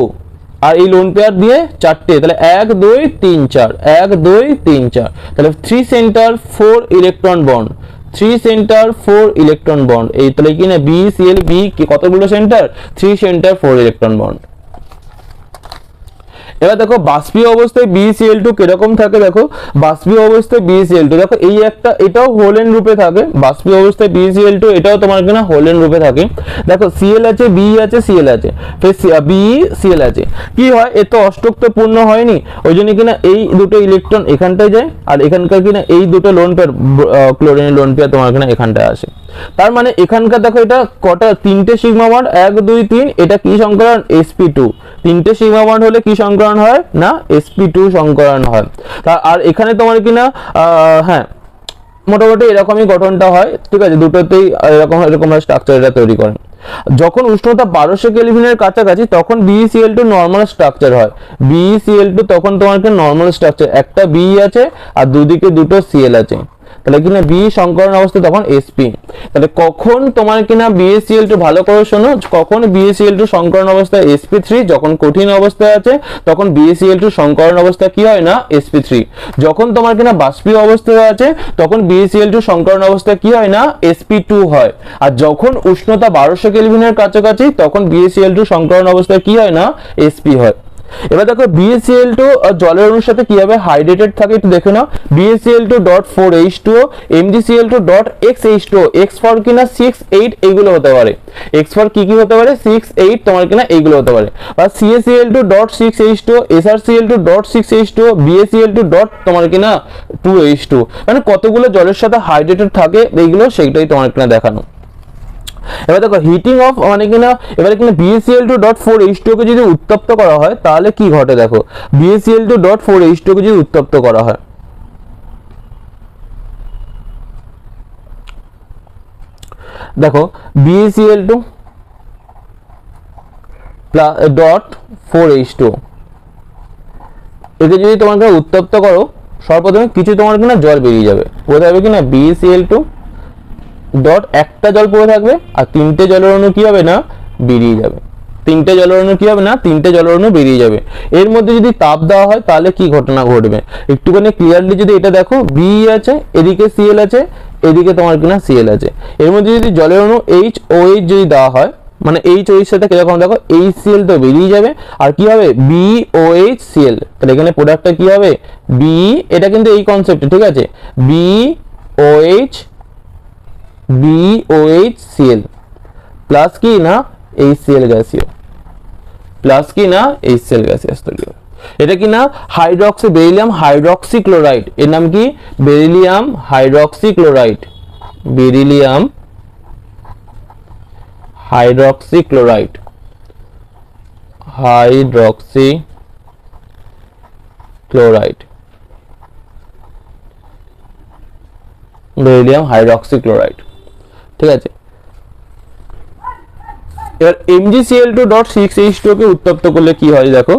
আর এই লোন পেয়ার দিয়ে 4টে, তাহলে 1 2 3 4 1 2 3 4, তাহলে 3 centre 4 electron bond, 3 centre 4 electron bond. এই তাহলে কি না BeCl কি কতগুলো সেন্টার 3 সেন্টার 4 ইলেকট্রন বন্ড। এবার দেখো বাষ্পীয় অবস্থায় BeCl2 কিরকম থাকে দেখো, বাষ্পীয় অবস্থায় BeCl2 দেখো এই একটা, এটাও হোলেন রূপে থাকে। বাষ্পীয় অবস্থায় BeCl2 এটাও তোমার কিনা হোলেন রূপে থাকে। দেখো Cl আছে, B আছে, Cl আছে, ফের BeCl আছে। কি হয় এর তো অষ্টক তো পূর্ণ হয়নি, ওই জন্য কিনা এই দুটো ইলেকট্রন এখানটায় যায়, আর এখানকার কিনা এই দুটো লোন পেয়ার ক্লোরিনের লোন পেয়ার তোমার কিনা এখানটায় আসে। তার মানে এখানকার দেখো এটা কটা 3টে সিগমা বন্ড 1 2 3, এটা কি সংকরণ sp2, 3টে সিগমা বন্ড হলে কি সংকরণ হয় না sp2 সংকরণ হয়। আর এখানে তোমার কিনা হ্যাঁ মোটামুটি এরকমই গঠনটা হয়। ঠিক আছে, দুটোতেই এরকম স্ট্রাকচার এটা তৈরি করে। যখন উষ্ণতা 1200 কেলভিনের কাছাকাছি তখন BeCl2 নরমাল স্ট্রাকচার হয়, BeCl2 তখন তোমার কি নরমাল স্ট্রাকচার, একটা B আছে আর দুদিকে দুটো Cl আছে, তাহলে কিনা B সংকরণ অবস্থা তখন sp। তাহলে কখন তোমার কিনা BeCl2 ভালো করে শোনো, কখন BeCl2 সংকরণ অবস্থায় sp3, যখন কঠিন অবস্থায় আছে তখন BeCl2 সংকরণ অবস্থা কি হয় না sp3। যখন তোমার কিনা বাষ্পীয় অবস্থায় আছে তখন BeCl2 সংকরণ অবস্থা কি হয় না sp2 হয়। আর যখন উষ্ণতা 1200 কেলভিনের কাছাকাছি তখন BeCl2 সংকরণ অবস্থা কি হয় না sp হয়। এবার দেখো BaCl2 জলের অণুর সাথে কিভাবে হাইড্রেটেড থাকে একটু দেখে নাও। BaCl2.4H2O, MgCl2.xH2O, X ফর কিনা 6 8 এইগুলো হতে পারে। X ফর কি কি হতে পারে 6 8 তোমার কিনা এইগুলো হতে পারে। বা CaCl2.6H2O, SrCl2.6H2O, BaCl2. তোমার কিনা 2H2, মানে কতগুলো জলের সাথে হাইড্রেটেড থাকে এইগুলো সেটাই তোমার কিনা দেখানো। এবার দেখো হিটিং অফ মানে কিনা এবারে কিনা BaCl2.4H2O কে যদি উত্তপ্ত করা হয় তাহলে কি ঘটে দেখো। BaCl2.4H2O কে যদি উত্তপ্ত করা হয়, দেখো BaCl2.4H2O একে যদি তোমাকে উত্তপ্ত করো, সর্বপ্রথমে কিছু তোমার কিনা জল বেরিয়ে যাবে, পড়ে যাবে কিনা BaCl2 একটা জল পড়ে থাকবে, আর তিনটে জলের অণু কি হবে না বেরিয়ে যাবে। তিনটে জলের অণু কি হবে না তিনটে জলের অণু বেরিয়ে যাবে। এর মধ্যে যদি তাপ দেওয়া হয় তাহলে কি ঘটনা ঘটবে একটুখানি ক্লিয়ারলি যদি এটা দেখো, বি আছে, এদিকে Cl আছে, এদিকে তোমার কিনা Cl আছে। এর মধ্যে যদি জলের অণু HOH যদি দেওয়া হয়, মানে HOH সাথে কিরকম দেখো HCl তো বেরিয়ে যাবে, আর কি হবে BOHCl, তাহলে এখানে প্রোডাক্টটা কি হবে বি, এটা কিন্তু এই কনসেপ্টে ঠিক আছে, BOHCl প্লাস কি না HCl গ্যাসীয়, প্লাস কি না HCl গ্যাসীয় তৈরি হবে। এটা কি না হাইড্রক্সি বেরিলিয়াম হাইড্রক্সি ক্লোরাইড, এর নাম কি beryllium hydroxy chloride, beryllium hydroxy chloride, hydroxy chloride, beryllium hydroxy chloride, ঠিক আছে। এবার MgCl2.6H2O কে উত্তপ্ত করলে কি হয় দেখো,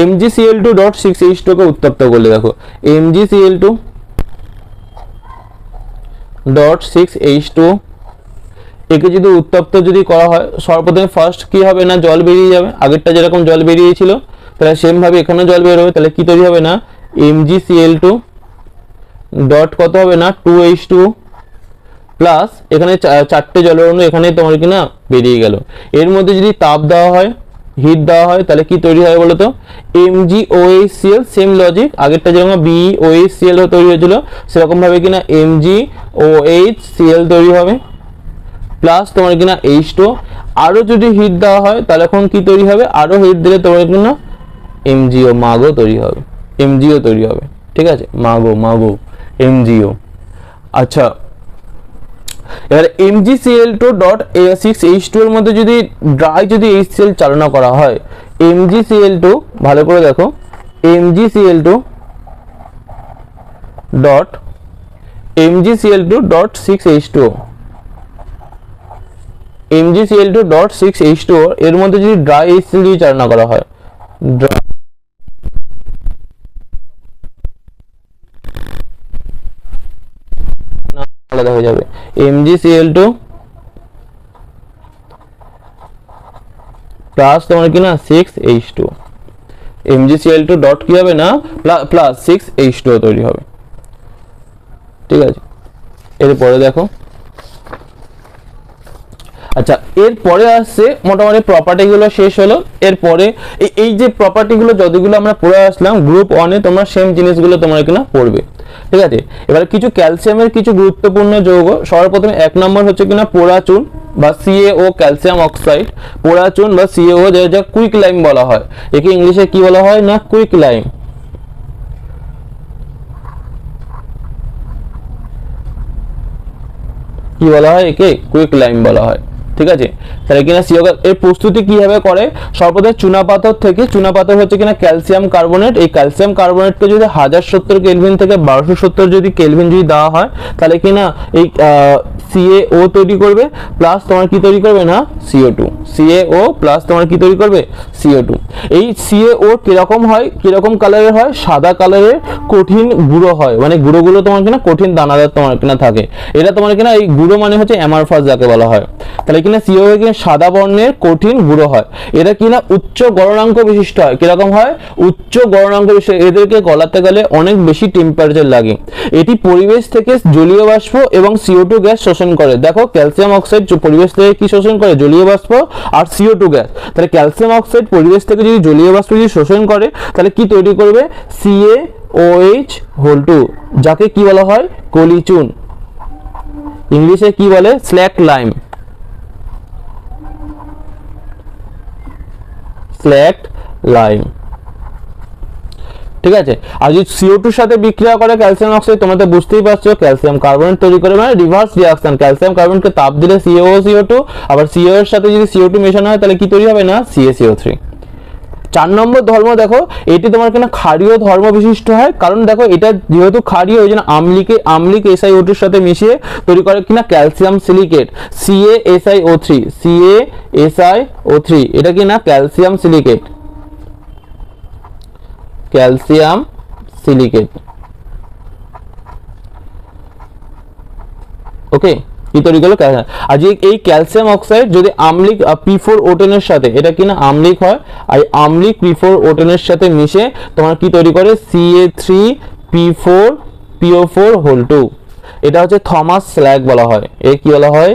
MgCl2.6H2O কে উত্তপ্ত করলে দেখো MgCl2.6H2O একে যদি উত্তপ্ত যদি করা হয়, সর্বপ্রথমে ফার্স্ট কি হবে না জল বেরিয়ে যাবে, আগেরটা যেরকম জল বেরিয়েছিল তাহলে সেম ভাবে এখানে জল বের হবে, তাহলে কি তৈরি হবে না MgCl2 কত হবে না 2H2O প্লাস এখানে চারটে জলের অণু এখানে তোমার কিনা বেরিয়ে গেল। এর মধ্যে যদি তাপ দেওয়া হয়, হিট দেওয়া হয়, তাহলে কি তৈরি হয় বলতো MgOHCl, সেম লজিক, আগেরটা যেরকম BOHCl তৈরি হয়েছিল সেরকম ভাবে কিনা MgOHCl তৈরি হবে, প্লাস তোমার কিনা H2O। আরো যদি হিট দেওয়া হয় তাহলে এখন কি তৈরি হবে, আরো হিট দিলে তোমার কিনা MgO মাগো তৈরি হবে, MgO তৈরি হবে, ঠিক আছে, মাগো MgO। আচ্ছা, এবারে MgCl2.6H2 এর মধ্যে যদি ড্রাই যদি HCl চালনা করা হয়, MgCl2 ভালো করে দেখো, MgCl2.6H2O, MgCl2.6H2O এর মধ্যে যদি ড্রাই HCl যদি চালনা করা হয়, আলাদা হয়ে যাবে MgCl2 প্লাস তোমার কিনা 6H2O, MgCl2 ডট কি হবে না প্লাস 6H2O তৈরি হবে, ঠিক আছে। এরপরে দেখো, আচ্ছা এরপরে আসছে মোটামুটি প্রপার্টি গুলো শেষ হলো। এরপরে এই যে প্রপার্টি গুলো যতগুলো আমরা পড়ে আসলাম গ্রুপ 1 এ তোমরা সেম জিনিসগুলো তোমরা কিনা পড়বে, ঠিক আছে। এবারে কিছু ক্যালসিয়ামের কিছু গুরুত্বপূর্ণ যৌগ, সর্বপ্রথমে এক নম্বর হচ্ছে কিনা পোড়াচুন বা CaO, ক্যালসিয়াম অক্সাইড, পোড়াচুন বা CaO যা কুইক লাইম বলা হয়, একে ইংলিশে কি বলা হয় না কুইক লাইম, কি বলা হয় একে কুইক লাইম বলা হয়, ঠিক আছে। তাহলে কিনা CaO এর প্রস্তুতি কিভাবে করে, সর্বপ্রথম চুনাপাথর থেকে, চুনাপাথর হচ্ছে কিনা ক্যালসিয়াম কার্বনেট, এই ক্যালসিয়াম কার্বনেটকে যদি 1070 কেলভিন থেকে 1270 যদি কেলভিন যদি দেওয়া হয় তাহলে কিনা এই CaO তৈরি করবে, প্লাস তোমার কি তৈরি করবে না CO2, CaO প্লাস তোমার কি তৈরি করবে CO2। এই CaO কিরকম হয়, কিরকম কালারের হয়, সাদা কালারের কঠিন গুঁড়ো হয়, মানে গুঁড়োগুলো তোমার কিনা কঠিন দানাদার তোমার কিনা থাকে, এটা তোমার কিনা এই গুঁড়ো মানে হচ্ছে অ্যামারফাস যাকে বলা হয়, তাহলে কিনা CaO কিনা সাদা বর্ণের কঠিন গুঁড়ো হয়, এরা কিনা উচ্চ গলনাঙ্ক বিশিষ্ট হয়, কিরকম হয় উচ্চ গলনাঙ্ক বিশিষ্ট, এদেরকে গলাতে গেলে অনেক বেশি টেম্পারেচার লাগে, এটি পরিবেশ থেকে জলীয় বাষ্প এবং CO2 গ্যাস শোষণ করে। দেখো ক্যালসিয়াম অক্সাইড পরিবেশ থেকে কি শোষণ করে, জলীয় বাষ্প আর CO2 গ্যাস। তাহলে ক্যালসিয়াম অক্সাইড পরিবেশ থেকে যদি জলীয় বাষ্প যদি শোষণ করে তাহলে কি তৈরি করবে, CaOH2, যাকে কি বলা হয়, কলি চুন, ইংলিশে কি বলে, স্ল্যাক লাইম, স্ল্যাক লাইম। ঠিক আছে, আর যদি CO2 সাথে বিক্রিয়া করে ক্যালসিয়াম অক্সাইড, তোমরা তো বুঝতেই পারছো ক্যালসিয়াম কার্বনেট তৈরি করে, মানে রিভার্স রিঅ্যাকশন, ক্যালসিয়াম কার্বনকে তাপ দিলে CaOCO2, আবার CO এর সাথে যদি CO2 মেশানো হয় তাহলে কি তৈরি হবে না, CaCO3। 4 নম্বর ধর্ম দেখো, এটি তোমার কিনা ক্ষারীয় ধর্ম বিশিষ্ট হয়, কারণ দেখো এটা যেহেতু ক্ষারীয় ওই জন্য আম্লিক SiO2 এর সাথে মিশিয়ে তৈরি করে কিনা ক্যালসিয়াম সিলিকেট, CaSiO3, এটা কিনা ক্যালসিয়াম সিলিকেট, ক্যালসিয়াম সিলিকেট। ওকে, কি তৈরি করলো, আর যে এই ক্যালসিয়াম অক্সাইড যদি আম্লিক P4O10 এর সাথে, এটা কিনা আম্লিক হয়, আর আম্লিক P4O10 এর সাথে মিশে তোমার কি তৈরি করে, Ca3PO4 এটা হচ্ছে থমাস স্ল্যাগ বলা হয়, এ কি বলা হয়,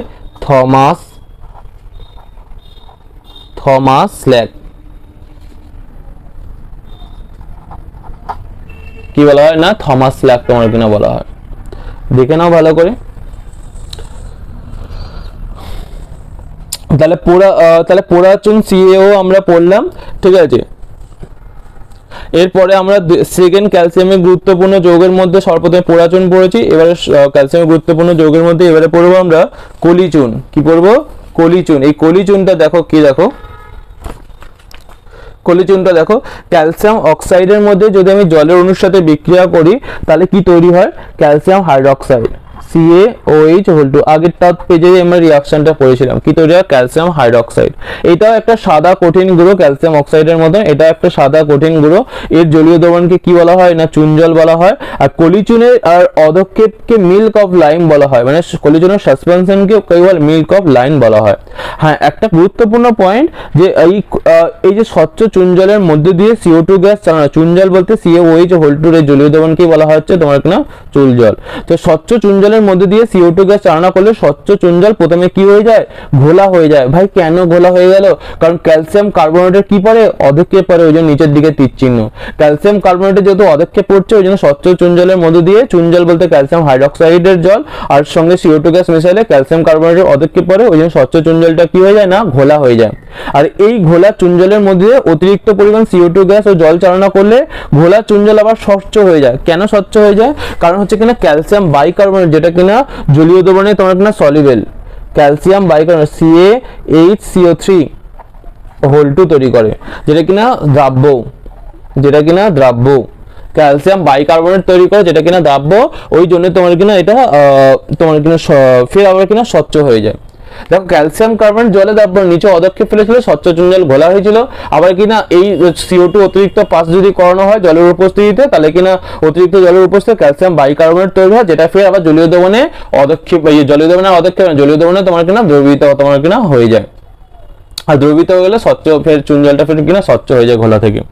থমাস স্ল্যাগ, কি বলা হয় না, থমাস স্ল্যাগ তোমার কিনা বলা হয়। দেখে নাও ভালো করে। তাহলে পোড়াচুন CaO আমরা পড়লাম, ঠিক আছে। এরপরে আমরা সেকেন্ড ক্যালসিয়ামের গুরুত্বপূর্ণ যৌগের মধ্যে সর্বপ্রথমে পোড়াচুন পড়েছি, এবারে ক্যালসিয়ামের গুরুত্বপূর্ণ যৌগের মধ্যে এবারে পড়বো আমরা কলিচুন। কি পড়বো, কলিচুন। এই কলিচুনটা দেখো কি, দেখো কলিচুনটা দেখো, ক্যালসিয়াম অক্সাইডের মধ্যে যদি আমি জলের অণুর সাথে বিক্রিয়া করি তাহলে কি তৈরি হয়, ক্যালসিয়াম হাইড্রোক্সাইড, CaOH2। আগেরটা পেজে আমরা রিঅ্যাকশনটা পড়েছিলাম, কি তৈরি হয়, ক্যালসিয়াম হাইড্রোক্সাইড। এটাও একটা সাদা কঠিন গুঁড়ো ক্যালসিয়াম অক্সাইডের মতো, এটা একটা সাদা কঠিন গুঁড়ো। এর জলীয় দ্রবণকে কি বলা হয় না, চুন জল বলা হয়। আর কলিচুনের আর অধক্ষেপকে মিল্ক অফ লাইম বলা হয়, মানে কলিচুনের সাসপেনশনকে কেবল মিল্ক অফ লাইম বলা হয়। হ্যাঁ, একটা গুরুত্বপূর্ণ পয়েন্ট যে এই যে স্বচ্ছ চুন জলের মধ্যে দিয়ে CO2 গ্যাস চালানো, চুন জল বলতে CaOH2 এর জলীয় দ্রবণকে বলা হচ্ছে তোমার কিনা চুন জল। তো স্বচ্ছ চুন জলের মধ্যে দিয়ে CO2 গ্যাস চালনা করলে স্বচ্ছ চুন জল প্রথমে কি হয়ে যায়, ঘোলা হয়ে যায়। ভাই কেন ঘোলা হয়ে গেল, কারণ ক্যালসিয়াম কার্বনেটের কি পড়ে, অধক্ষেপ পড়ে, ওই জন্য নিচের দিকে তীর চিহ্ন। ক্যালসিয়াম কার্বনেটের যেহেতু অধক্ষেপ পড়ছে ওই জন্য স্বচ্ছ চুন জলের মধ্যে দিয়ে, চুন জল বলতে ক্যালসিয়াম হাইড্রোক্সাইডের জল, আর সঙ্গে CO2 গ্যাস মেশালে ক্যালসিয়াম কার্বনেটের অধক্ষেপ পড়ে, ওই জন্য স্বচ্ছ চুন জলটা কি হয়ে যায় না, ঘোলা হয়ে যায়। আর এই ঘোলা চুন জলের মধ্যে অতিরিক্ত পরিমাণ CO2 গ্যাস ও জল চালনা করলে ঘোলা চুন জল আবার স্বচ্ছ হয়ে যায়। কেন স্বচ্ছ হয়ে যায়, কারণ হচ্ছে কিনা ক্যালসিয়াম বাইকার্বনেট, যেটা কিনা জলীয় দ্রবণে তোমার কিনা সলিবেল, ক্যালসিয়াম বাইকার্বনেট CaHCO3 তৈরি করে, যেটা কিনা দ্রাব্য, ক্যালসিয়াম বাইকার্বনেট তৈরি করে যেটা কিনা দ্রাব্য, ওই জন্য তোমার কিনা এটা তোমার কিনা ফের আবার কিনা স্বচ্ছ হয়ে যায়। দেখো ক্যালসিয়াম কার্বনেট জলে দ্রাব্য, নিচে অধক্ষেপ ফেলেছিল, স্বচ্ছ চুন জল ঘোলা হয়েছিল। আবার কিনা এই CO2 অতিরিক্ত পাস যদি করানো হয় জলের উপস্থিতিতে, তাহলে কিনা অতিরিক্ত জলের উপস্থিতিতে ক্যালসিয়াম বাইকার্বনেট তৈরি হয়, যেটা ফের আবার জলীয় দ্রবণে জলীয় দ্রবণে তোমার কিনা দ্রবীভূত তোমার কিনা হয়ে যায়। আর দ্রবীভূত হয়ে গেলে স্বচ্ছ ফের চুন জলটা ফের কিনা স্বচ্ছ হয়ে যায় ঘোলা থেকে।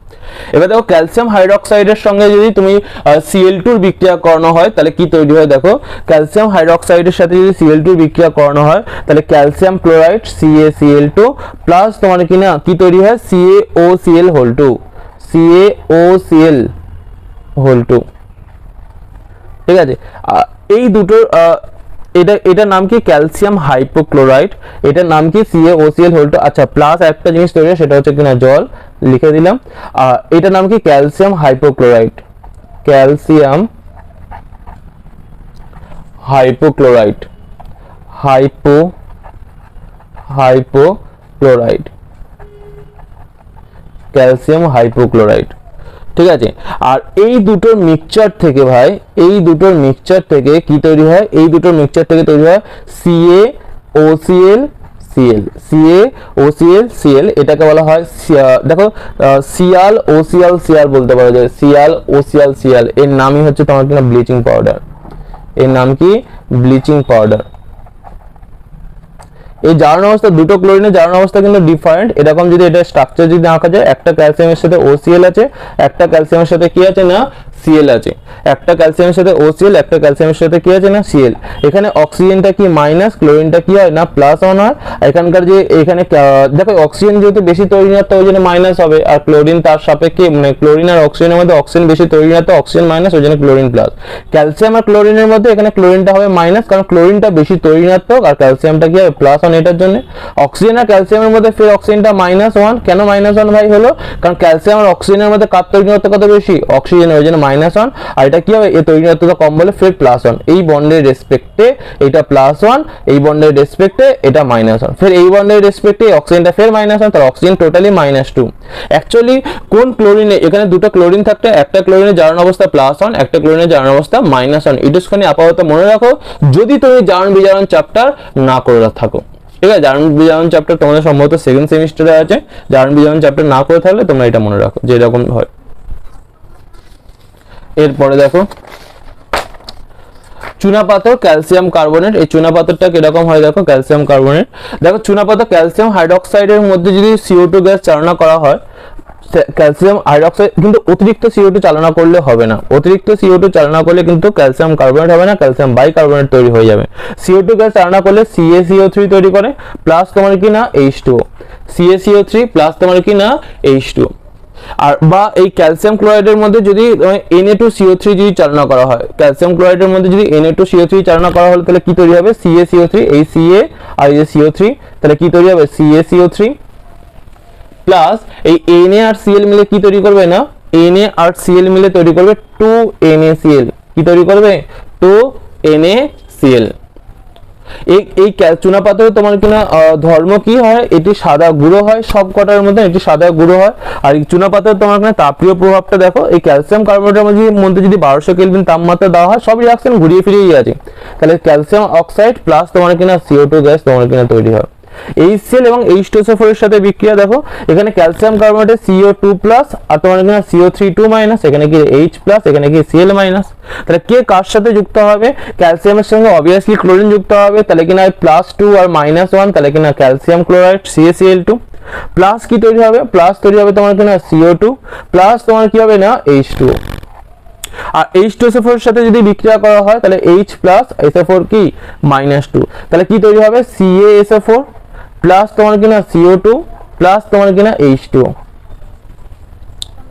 এবার দেখো ক্যালসিয়াম হাইড্রোক্সাইডের সঙ্গে যদি তুমি Cl2 বিক্রিয়া করানো হয় তাহলে কি তৈরি হয়, দেখো ক্যালসিয়াম হাইড্রোক্সাইডের সাথে যদি Cl2 বিক্রিয়া করানো হয় তাহলে ক্যালসিয়াম ক্লোরাইড CaCl2 প্লাস তোমার কিনা কি তৈরি হয়, CaOCl2। ঠিক আছে, এই দুটোর এটার নাম কি, ক্যালসিয়াম হাইপোক্লোরাইড, এটার নাম কি CaOCl2। আচ্ছা, প্লাস একটা জিনিস তৈরি হয় সেটা হচ্ছে কিনা জল, লিখে দিলাম। এটার নাম কি, calcium hypochlorite, calcium hypochlorite, calcium hypochlorite. ঠিক আছে, আর এই দুটোর মিক্সচার থেকে ভাই, এই দুটোর মিক্সচার থেকে কি তৈরি হয়, এই দুটোর মিক্সচার থেকে তৈরি হয় CaOCl, এটাকে বলা হয় দেখো সিয়াল OCl বলতে পারো, যে সিয়াল OCl, এর নামই হচ্ছে তোমার কিনা ব্লিচিং পাউডার, এর নাম কি, ব্লিচিং পাউডার। এই জারণ অবস্থা, দুটো ক্লোরিনের জারণ অবস্থা কিন্তু ডিফারেন্ট। এরকম যদি এটা স্ট্রাকচার যদি আঁকা যায়, একটা ক্যালসিয়ামের সাথে OCl আছে, একটা ক্যালসিয়ামের সাথে কি আছে না সিএল আছে, একটা ক্যালসিয়ামের সাথে OCl, একটা ক্যালসিয়ামের সাথে কি আছে না সিএল। এখানে অক্সিজেনটা কি মাইনাস, ক্লোরিনটা কি হয় না প্লাস অন হয়। এখানকার যে এখানে দেখো অক্সিজেন যেহেতু বেশি তৈরিণাত্মক ওই জন্য মাইনাস হবে, আর ক্লোরিন তার সাপেক্ষে মানে ক্লোরিন আর অক্সিজেনের মধ্যে অক্সিজেন বেশি তৈরিণাত্মক, অক্সিজেন মাইনাস ওই জন্য ক্লোরিন প্লাস। ক্যালসিয়াম আর ক্লোরিনের মধ্যে এখানে ক্লোরিনটা হবে মাইনাস, কারণ ক্লোরিনটা বেশি তৈরিণাত্মক আর ক্যালসিয়ামটা কি হবে প্লাস অন এটার জন্য। অক্সিজেন আর ক্যালসিয়ামের মধ্যে ফের অক্সিজেনটা -1, কেন -1 ভাই হলো, কারণ ক্যালসিয়াম আর অক্সিজেনের মধ্যে কার তৈরিণাত্মক কত বেশি, অক্সিজেনের, ওই জন্য -1। আর এটা কি হবে এই তৈরিণাত্মকতা কম বলে ফের +1, এই বন্ডের রেসপেক্টে এটা +1, এই বন্ডের রেসপেক্টে এটা -1, ফের এই বন্ডের রেসপেক্টে অক্সিজেনটা ফের -1, তার অক্সিজেন টোটালি -2। অ্যাকচুয়ালি কোন ক্লোরিনে, এখানে দুটো ক্লোরিন থাকতে একটা ক্লোরিনের জারণ অবস্থা +1, একটা ক্লোরিনের জারণ অবস্থা -1, এটুখানি আপাতত মনে রাখো যদি তুমি জারণ বিজারণ চ্যাপ্টার না করে থাকো। ঠিক আছে, জারণ বিজারণ চ্যাপ্টার তোমাদের সম্ভবত সেকেন্ড সেমিস্টারে আছে, জারণ বিজারণ চ্যাপ্টার না করে থাকলে তোমরা এটা মনে রাখো যে এরকম হয়। এরপরে দেখো চুনাপাথর ক্যালসিয়াম কার্বনেট, এই চুনাপাথরটা কিরকম হয় দেখো, ক্যালসিয়াম কার্বনেট। দেখো চুনাপাথর ক্যালসিয়াম হাইড্রোক্সাইডের মধ্যে যদি CO2 গ্যাস চালনা করা হয়, ক্যালসিয়াম হাইড্রোক্সাইড কিন্তু অতিরিক্ত CO2 চালনা করলে হবে না, অতিরিক্ত CO2 চালনা করলে কিন্তু ক্যালসিয়াম কার্বনেট হবে না, ক্যালসিয়াম বাইকার্বনেট তৈরি হয়ে যাবে। CO2 গ্যাস চালনা করলে CaCO3 তৈরি করে প্লাস তোমার কি না H2O, CaCO3 প্লাস তোমার কি না H2O। আর বা এই ক্যালসিয়াম ক্লোরাইডের মধ্যে যদি Na2CO3 যদি চালনা করা হয়, ক্যালসিয়াম ক্লোরাইডের মধ্যে যদি Na2CO3 চালনা করা হলে তাহলে কি তৈরি হবে, CaCO3, এই Ca আর এই CO3, তাহলে কি তৈরি হবে CaCO3 প্লাস এই Na আর Cl মিলে কি তৈরি করবে না, Na আর Cl মিলে তৈরি করবে 2NaCl, কি তৈরি করবে 2NaCl। এই চুনাপাথরে তোমার কিনা ধর্ম কি হয়, এটি সাদা গুঁড়ো হয়, সব কটার মধ্যে এটি সাদা গুঁড়ো হয়। আর এই চুনাপাথরে তোমার কিনা তাপীয় প্রভাবটা দেখো, এই ক্যালসিয়াম কার্বনেটের মধ্যে যদি 1200 কেলভিন তাপমাত্রা দেওয়া হয়, সব রিঅ্যাকশন ঘুরিয়ে ফিরিয়ে আছে, তাহলে ক্যালসিয়াম অক্সাইড প্লাস তোমার কিনা CO2 গ্যাস তোমার কিনা তৈরি হয়। HCl এবং H2SO4 এর সাথে বিক্রিয়া দেখো, এখানে ক্যালসিয়াম কার্বনেটে CO2+ আর তোমার এখানে CO3 2-, এখানে কি H+, এখানে কি Cl-। তাহলে কে কার সাথে যুক্ত হবে, ক্যালসিয়ামের সঙ্গে অবভিয়াসলি ক্লোরিন যুক্ত হবে, তাহলে কিনা +2 আর -1, তাহলে কিনা ক্যালসিয়াম ক্লোরাইড CaCl2 প্লাস কি তৈরি হবে, প্লাস তৈরি হবে তোমার কিনা CO2 প্লাস তোমার কি হবে না H2O। আর H2SO4 এর সাথে যদি বিক্রিয়া করা হয় তাহলে H প্লাস SO4 কি -2, তাহলে কি তৈরি হবে CaSO4 প্লাস তোমার কিনা CO2 প্লাস তোমার কিনা H2O।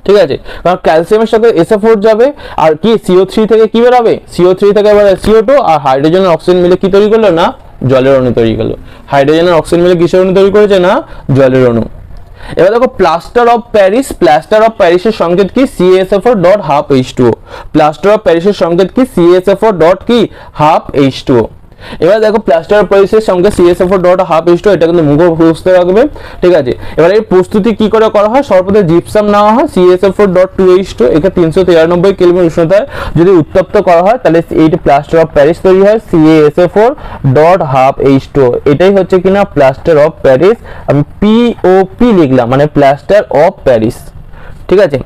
ঠিক আছে, কারণ ক্যালসিয়ামের সাথে SO4 যাবে আর কি CO3 থেকে কি বের হবে, CO3 থেকে এবারে CO2 আর হাইড্রোজেন আর অক্সিজেন মিলে কি তৈরি করলো না জলের অণু তৈরি করলো, হাইড্রোজেন আর অক্সিজেন মিলে কিসের অণু তৈরি করেছে না জলের অণু। এবার দেখো plaster of Paris, plaster of প্যারিসের সংকেত কি CaSO4.12H2O, প্লাস্টার অফ প্যারিসের সংকেত কি CaSO4.12H2O। এবার দেখো প্লাস্টার অফ প্যারিসের সংকেত CaSO4.12H2O, এটা কিন্তু মুখস্থ রাখবে। ঠিক আছে, এবার এই প্রস্তুতি কি করে করা হয়, সর্বপ্রথম জিপসাম নেওয়া হয় CaSO4.2H2, একে 393 কেলভিন উষ্ণতায় যদি উত্তপ্ত করা হয় তাহলে এই প্লাস্টার অফ প্যারিস তৈরি হয় CaSO4.12H2O। এটাই হচ্ছে কিনা প্লাস্টার অফ প্যারিস, আমি POP লিখলাম মানে প্লাস্টার অফ প্যারিস। ঠিক আছে,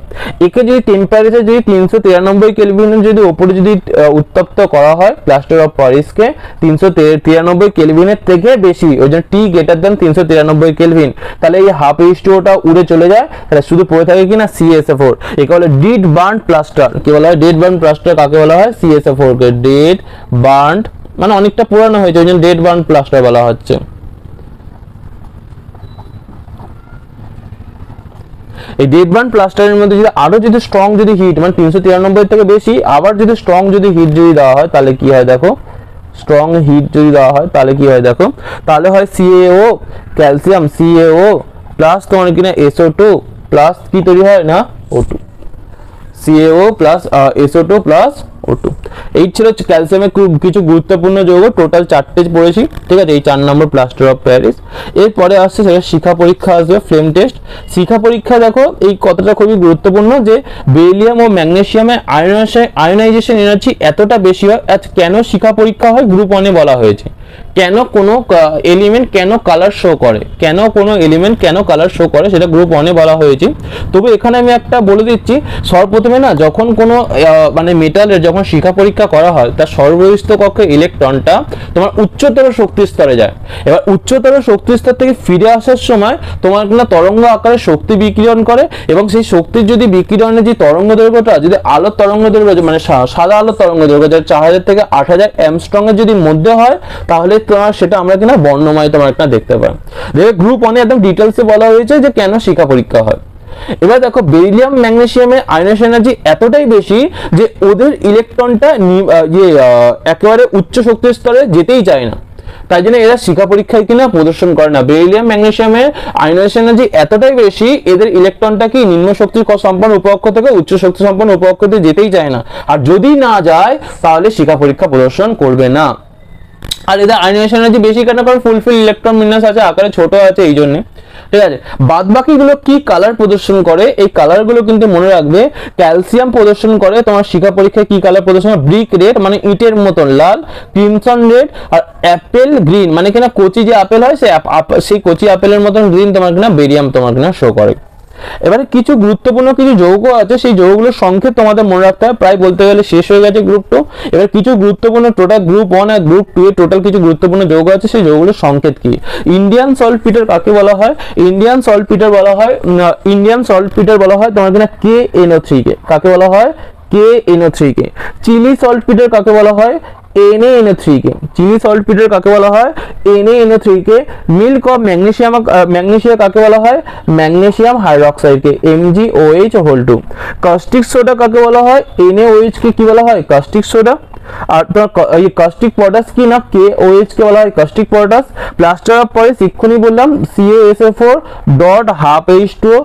একে যদি টেম্পারেচার যদি 393 কেলভিনের যদি উপরে যদি উত্তপ্ত করা হয় প্লাস্টার অফ প্যারিসকে 393 কেলভিনের থেকে বেশি, ওই জন্য T গ্রেটার দেন 393 কেলভিন, তাহলে এই H2O টা উড়ে চলে যায়, তাহলে শুধু পড়ে থাকে কিনা CaSO4। একে বলে ডেড বার্ন প্লাস্টার, কি বলা হয় ডেড বার্ন প্লাস্টার, কাকে বলা হয় CaSO4 কে, ডেড বার্ন মানে অনেকটা পুরানো হয়েছে ওই জন্য ডেড বার্ন প্লাস্টার বলা হচ্ছে। এই ডেড বার্ন প্লাস্টারের মধ্যে যদি আরো যদি স্ট্রং যদি হিট মানে 393 থেকে বেশি, আবার যদি স্ট্রং যদি হিট যদি দেওয়া হয় তাহলে কি হয় দেখো, স্ট্রং হিট যদি দেওয়া হয় তাহলে কি হয় দেখো, তাহলে হয় CaO ক্যালসিয়াম CaO প্লাস তোমার কিনা SO2 প্লাস কি তৈরি হয় না O2, CaO plus SO2 plus O2। এই ছিল ক্যালসিয়ামের কিছু গুরুত্বপূর্ণ যৌগ, টোটাল 4টে পড়েছি। ঠিক আছে, এই 4 নম্বর প্লাস্টার অফ প্যারিস। এরপরে আসছে সেটা শিখা পরীক্ষা আসবে, ফ্লেম টেস্ট। শিখা পরীক্ষা দেখো এই কথাটা খুবই গুরুত্বপূর্ণ যে বেরিলিয়াম ও ম্যাগনেসিয়ামে আয়নাইজেশন এনার্জি এতটা বেশি হয়, কেন শিখা পরীক্ষা হয় গ্রুপ 1-এ বলা হয়েছে। কেন কোনো এলিমেন্ট কেন কালার শো করে, কেন কোনো এলিমেন্ট কেন কালার শো করে সেটা গ্রুপ 1-এ বলা হয়েছে। তবে এখানে আমি একটা বলে দিচ্ছি, সর্বপ্রথমে না যখন কোনো মানে মেটালের যখন যখন শিখা পরীক্ষা করা হয় তার সর্ববহিস্থ কক্ষে ইলেকট্রনটা তোমার উচ্চতর শক্তি স্তরে যায়। এবার উচ্চতর শক্তি স্তর থেকে ফিরে আসার সময় তোমার কিনা তরঙ্গ আকারে শক্তি বিকিরণ করে, এবং সেই শক্তির যদি বিকিরণের যে তরঙ্গ দৈর্ঘ্যটা যদি আলোর তরঙ্গ দৈর্ঘ্য মানে সাদা আলোর তরঙ্গ দৈর্ঘ্য যেটা 4000 থেকে 8000 অ্যামস্ট্রং এর যদি মধ্যে হয়, তাহলে তোমার সেটা আমরা কিনা বর্ণময় তোমার একটা দেখতে পাই। দেখো গ্রুপ 1 একদম ডিটেলসে বলা হয়েছে যে কেন শিখা পরীক্ষা হয়। এবার দেখো বেরিলিয়াম ম্যাগনেসিয়ামের আয়নাইজেশন এনার্জি এতটাই বেশি যে ওদের ইলেকট্রনটা একেবারে উচ্চ শক্তি স্তরে যেতেই চায় না, তাই জন্য এরা শিখা পরীক্ষায় কিনা প্রদর্শন করে না। বেরিলিয়াম ম্যাগনেসিয়ামের আয়নাইজেশন এনার্জি এতটাই বেশি, এদের ইলেকট্রনটা কি নিম্ন শক্তি সম্পন্ন উপকক্ষ থেকে উচ্চ শক্তি সম্পন্ন উপকক্ষতে যেতেই চায় না, আর যদি না যায় তাহলে শিখা পরীক্ষা প্রদর্শন করবে না। আর এদের আয়নাইজেশন এনার্জি বেশি কেন? কারণ ফুলফিল ইলেকট্রন বিন্যাস আছে, আকারে ছোট আছে, এই জন্য। ঠিক আছে, বাদ বাকিগুলো কি কালার প্রদর্শন করে, এই কালারগুলো কিন্তু মনে রাখবে। ক্যালসিয়াম প্রদর্শন করে তোমার শিখা পরীক্ষায় কি কালার প্রদর্শন? ব্রিক রেড মানে ইটের মতন লাল, ক্রিমসন রেড, আর অ্যাপেল গ্রিন মানে কিনা কচি যে আপেল হয় সেই কচি আপেলের মতন গ্রিন তোমার কিনা বেরিয়াম তোমার কিনা শো করে। এবারে কিছু গুরুত্বপূর্ণ কিছু যৌগ আছে, সেই যৌগগুলোর সংখ্যা তোমাদের মনে রাখতে হবে। প্রায় বলতে গেলে শেষ হয়ে গেছে গ্রুপ 2। এবার কিছু গুরুত্বপূর্ণ টোটাল গ্রুপ 1 আর গ্রুপ 2 এর টোটাল কিছু গুরুত্বপূর্ণ যৌগ আছে, সেই যৌগগুলোর সংকেত কি? ইন্ডিয়ান সল্টপিটার কাকে বলা হয়? ইন্ডিয়ান সল্টপিটার বলা হয় তোমার কিনা KNO3 কে। কাকে বলা হয়? KNO3 কে। চিলি সল্টপিটার কাকে বলা হয়? NaNO3 কে। চিলি সল্টপিটার কাকে বলা হয়? NaNO3 K. Milk of magnesia কাকে বলা হয়? ম্যাগনেসিয়াম হাইড্রোক্সাইড কে, MgOH2। কাস্টিক সোডা কাকে বলা হয়? NaOH কে কি বলা হয়? Caustic soda. আর এই কাস্টিক পটাশ কি না? KOH কে বলা হয় caustic potash. Plaster of Paris এক্ষুনি বললাম CaSO4 dot half H2O।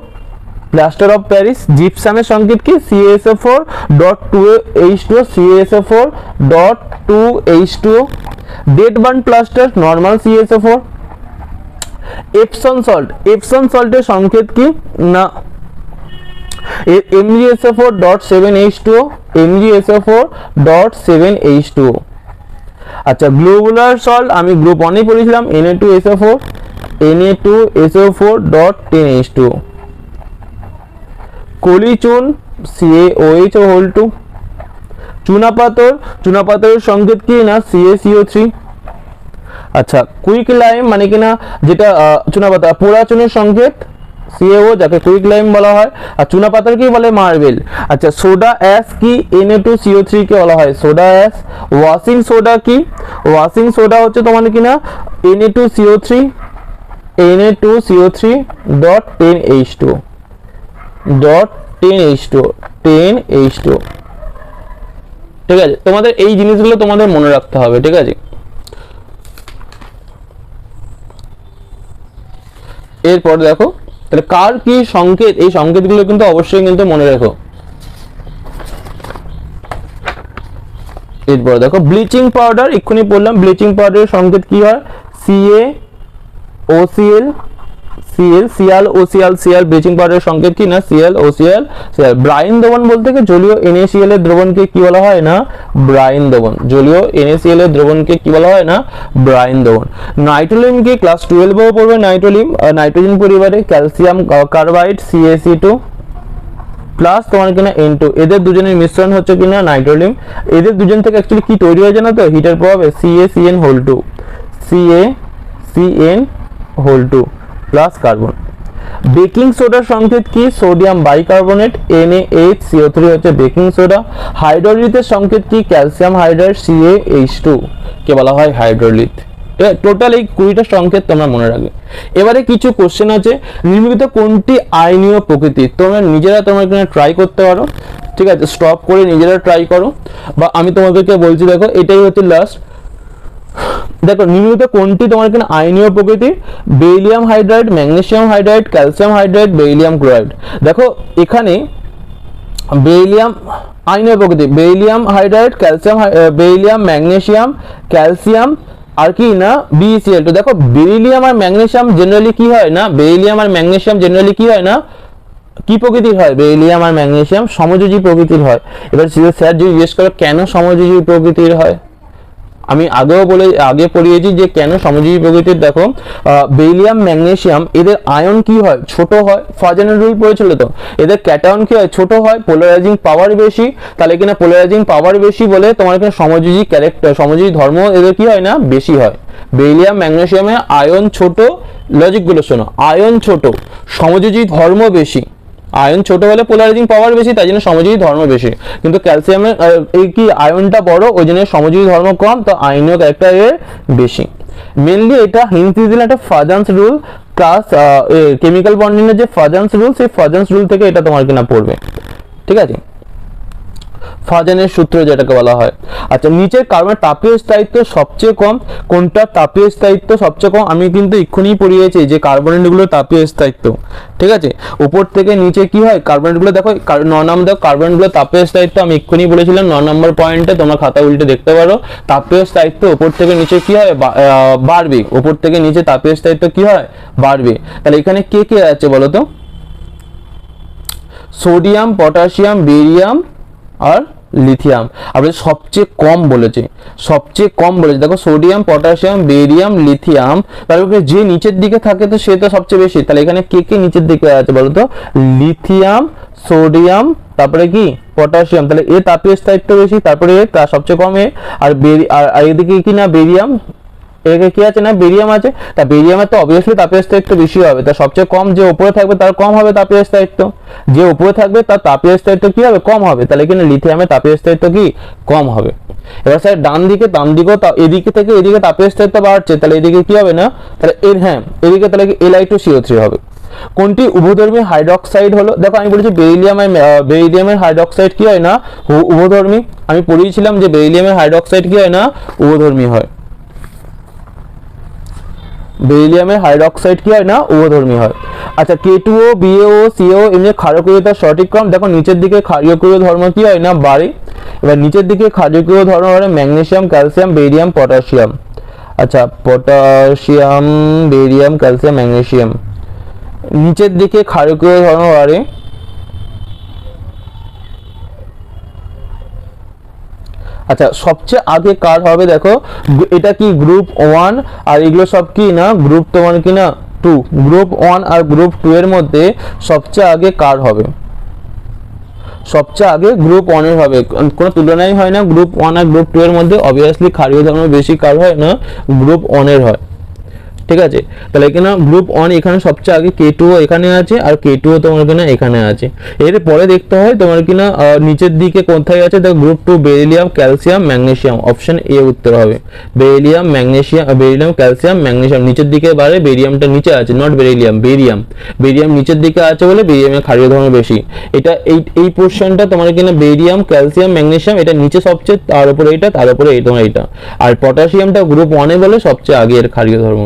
Plaster of Paris জিপসামের সংকেত কি? CaSO4 dot 2H2O, CaSO4 dot 2H2O। Dead burn plaster normal CaSO4। Epsom সল্টের সংকেত কি না? MgSO4 dot 7H2O, MgSO4 dot 7H2O। আচ্ছা, গ্লোবুলার সল্ট আমি গ্রুপ 1 এ পড়েছিলাম, Na2SO4 ডট 10H2O। কলিচুন CaOH2। চুনাপাথরের সংকেত কি না? CaCO3। আচ্ছা, কুইক লাইম মানে কিনা যেটা চুনাপাথর, পোড়া চুনের সংকেত CaO, যাকে কুইক লাইম বলা হয়। আর চুনাপাথর কি বলে? মার্বেল। আচ্ছা, সোডা অ্যাশ কি? Na2CO3 কে বলা হয় সোডা অ্যাশ। ওয়াশিং সোডা কি? ওয়াশিং সোডা হচ্ছে তোমার কিনা Na2CO3 dot 10H2O dot 10H2O। ঠিক আছে, তোমাদের এই জিনিসগুলো তোমাদের মনে রাখতে হবে। ঠিক আছে, এরপর দেখো তাহলে কার কি সংকেত, এই সংকেতগুলো কিন্তু অবশ্যই কিন্তু মনে রাখো। এরপর দেখো ব্লিচিং পাউডার এক্ষুনি বললাম, ব্লিচিং পাউডারের সংকেত কি হয়? CaOCl, Cl ব্লিচিং পাউডারের সংকেত কি না? ClOCl। ব্রাইন দ্রবণ বলতে কি জলীয় NaCl এর দ্রবণকে কি বলা হয় না? ব্রাইন দ্রবণ। জলীয় NaCl এর দ্রবণকে কি বলা হয় না? ব্রাইন দ্রবণ। নাইট্রোলিম কি ক্লাস 12 এও পড়বে। নাইট্রোজেন পরিবারে ক্যালসিয়াম কার্বাইড CaC2 প্লাস তোমার কিনা N2, এদের দুজনের মিশ্রণ হচ্ছে কিনা নাইট্রোলিম। এদের দুজন থেকে অ্যাকচুয়ালি কি তৈরি হয় জানো তো? হিটের প্রভাবে CaCN2 প্লাস কার্বন। বেকিং সোডার সংকেত কি? সোডিয়াম বাইকার্বনেট NaHCO3 হচ্ছে বেকিং সোডা। হাইড্রোলিথের সংকেত কি? ক্যালসিয়াম হাইড্রাইড CaH2 কে বলা হয় হাইড্রোলিথ। টোটাল এই 20টা সংকেত তোমরা মনে রাখবে। এবারে কিছু কোশ্চেন আছে, নিম্নলিখিত কোনটি আয়নীয় প্রকৃতির? তোমরা নিজেরা এখানে ট্রাই করতে পারো। ঠিক আছে, স্টপ করে নিজেরা ট্রাই করো, বা আমি তোমাদেরকে বলছি দেখো এটাই হচ্ছে লাস্ট। দেখো নিম্নলিখিত কোনটি তোমার এখানে আয়নীয় প্রকৃতির? Beryllium hydride, magnesium hydride, calcium hydride, beryllium chloride. দেখো এখানে বেরিলিয়াম আয়নীয় প্রকৃতি, beryllium hydride, beryllium, magnesium, calcium আর কি না BeCl2। দেখো বেরিলিয়াম আর ম্যাগনেসিয়াম জেনারেলি কি হয় না? বেরিলিয়াম আর ম্যাগনেসিয়াম জেনারেলি কি হয় না? কি প্রকৃতির হয়? বেরিলিয়াম আর ম্যাগনেসিয়াম সমযোজী প্রকৃতির হয়। এবার স্যার যদি জিজ্ঞেস করো কেন সমযোজী প্রকৃতির হয়, আমি আগে পড়িয়েছি যে কেন সমযোজী প্রকৃতির। দেখো বেরিলিয়াম ম্যাগনেসিয়াম এদের আয়ন কি হয়, ছোট হয়, ফাজেনের রুল পড়েছিল তো। এদের ক্যাটায়ন কি হয়, ছোট হয়, পোলারাইজিং পাওয়ার বেশি, তাহলে কিনা পোলারাইজিং পাওয়ার বেশি বলে তোমার এখানে সমযোজী ক্যারেক্টার, সমযোজী ধর্ম এদের কি হয় না, বেশি হয়। বেরিলিয়াম ম্যাগনেসিয়ামে আয়ন ছোট, লজিকগুলো শোনো, আয়ন ছোট, সমযোজী ধর্ম বেশি। আয়ন ছোট হলে পোলারাইজিং পাওয়ার বেশি, তাই জন্য সমযোজী ধর্ম বেশি। কিন্তু ক্যালসিয়ামের এই কি আয়নটা বড়, ওই জন্য সমযোজী ধর্ম কম, তো আয়নীয় ক্যারেক্টার এর বেশি। মেনলি এটা হিন্ট দিয়ে দিলে একটা Fajans rule plus chemical bonding এর যে ফাজান্স রুল, সেই ফাজান্স রুল থেকে এটা তোমার কিনা পড়বে, ঠিক আছে। ফাজানের সূত্র যেটাকে বলা হয়। আচ্ছা, নিচের কার্বনের তাপীয় স্থায়িত্ব সবচেয়ে কম, কোনটা তাপীয় স্থায়িত্ব সবচেয়ে কম, আমি কিন্তু এক্ষুনি পড়িয়েছি যে কার্বনেটগুলো তাপীয় স্থায়িত্ব, ঠিক আছে। উপর থেকে নিচে কি হয়, কার্বনেটগুলো দেখো 9 নাম্বার দেখো, কার্বনেটগুলো তাপীয় স্থায়িত্ব আমি এক্ষুনি বলেছিলাম 9 নম্বর পয়েন্টে, তোমরা খাতা উল্টে দেখতে পারো। তাপীয় স্থায়িত্ব উপর থেকে নিচে কি হয়, বাড়বে, উপর থেকে নিচে তাপীয় স্থায়িত্ব কি হয়, বাড়বে। তাহলে এখানে কে কে আছে বলো তো, সোডিয়াম, পটাশিয়াম, বেরিয়াম আর লিথিয়াম। আপনি সবচেয়ে কম বলেছে, সবচেয়ে কম বলেছে, দেখো সোডিয়াম, পটাশিয়াম, বেরিয়াম, লিথিয়াম, তারপরে যে নিচের দিকে থাকে তো সে তো সবচেয়ে বেশি। তাহলে এখানে কে কে নিচের দিকে আছে বলতো, লিথিয়াম, সোডিয়াম, তারপরে কি পটাশিয়াম, তাহলে এ তাপীয় স্থায়িত্ব বেশি, তারপরে সবচেয়ে কম এ, আর এদিকে কি না বেরিয়াম, এদিকে কি আছে না বেরিয়াম আছে, তা বেরিয়ামের তো অবভিয়াসলি তাপীয় স্থায়িত্ব বেশি হবে, তা সবচেয়ে কম যে উপরে থাকবে তার কম হবে তাপীয় স্থায়িত্ব, যে উপরে থাকবে তার তাপীয় স্থায়িত্ব কি হবে, কম হবে, তাহলে এখানে লিথিয়ামের তাপীয় স্থায়িত্ব কি কম হবে। এবার স্যার ডান দিকে এদিকে থেকে এদিকে তাপীয় স্থায়িত্ব বাড়ছে, তাহলে এদিকে কি হবে না, তাহলে এদিকে তাহলে কি Li2CO3 হবে। কোনটি উভধর্মী হাইড্রক্সাইড হলো, দেখো আমি বলেছি বেরিলিয়ামের হাইড্রক্সাইড কি হয় না, উভধর্মী। আমি পড়িয়েছিলাম যে বেরিলিয়ামের হাইড্রক্সাইড কি হয় না, উভধর্মী হয়। বেরিলিয়ামের হাইড্রক্সাইড কি হয় না, উভধর্মী হয়। আচ্ছা, K2O, BaO, CO এমনি ক্ষারকীয়তার সঠিক ক্রম, দেখো নিচের দিকে ক্ষারকীয় ধর্ম কি হয় না, বাড়ে। এবার নিচের দিকে ক্ষারকীয় ধর্ম বাড়ে ম্যাগনেসিয়াম, ক্যালসিয়াম, বেরিয়াম, পটাশিয়াম। আচ্ছা, পটাশিয়াম, বেরিয়াম, ক্যালসিয়াম, ম্যাগনেসিয়াম, নিচের দিকে ক্ষারকীয় ধর্ম বাড়ে। আচ্ছা, সবচেয়ে আগে কার হবে, দেখো এটা কি গ্রুপ 1 আর এগুলো সব কি না গ্রুপ তোমার কি না 2, গ্রুপ 1 আর গ্রুপ 2 এর মধ্যে সবচেয়ে আগে কার হবে, সবচেয়ে আগে গ্রুপ 1 এর হবে, কোনো তুলনাই হয় না গ্রুপ 1 আর গ্রুপ 2 এর মধ্যে। অবভিয়াসলি ক্ষারীয় ধর্ম বেশি কার হয় না, গ্রুপ 1 এর হয়, ঠিক আছে। তাহলে এখানে গ্রুপ 1 এখানে সবচেয়ে আগে K2O এখানে আছে, আর K2O তোমার কিনা এখানে আছে। এর পরে দেখতে হয় তোমার কিনা নিচের দিকে কোথায় আছে, দেখো group 2 beryllium, calcium, magnesium, option A উত্তর হবে। বেরিলিয়াম, ক্যালসিয়াম, ম্যাগনেসিয়াম নিচের দিকে বাড়ে, বেরিয়ামটা নিচে আছে, নট বেরিলিয়াম, বেরিয়াম নিচের দিকে আছে বলে বেরিয়ামের ক্ষারীয় ধর্ম বেশি। এটা এই পোরশনটা তোমার কিনা বেরিয়াম, ক্যালসিয়াম, ম্যাগনেসিয়াম এটা নিচে সবচেয়ে, তার উপরে এটা, তার উপরে এই তোমার এটা, আর পটাশিয়ামটা গ্রুপ 1 এ বলে সবচেয়ে আগে এর ক্ষারীয় ধর্ম।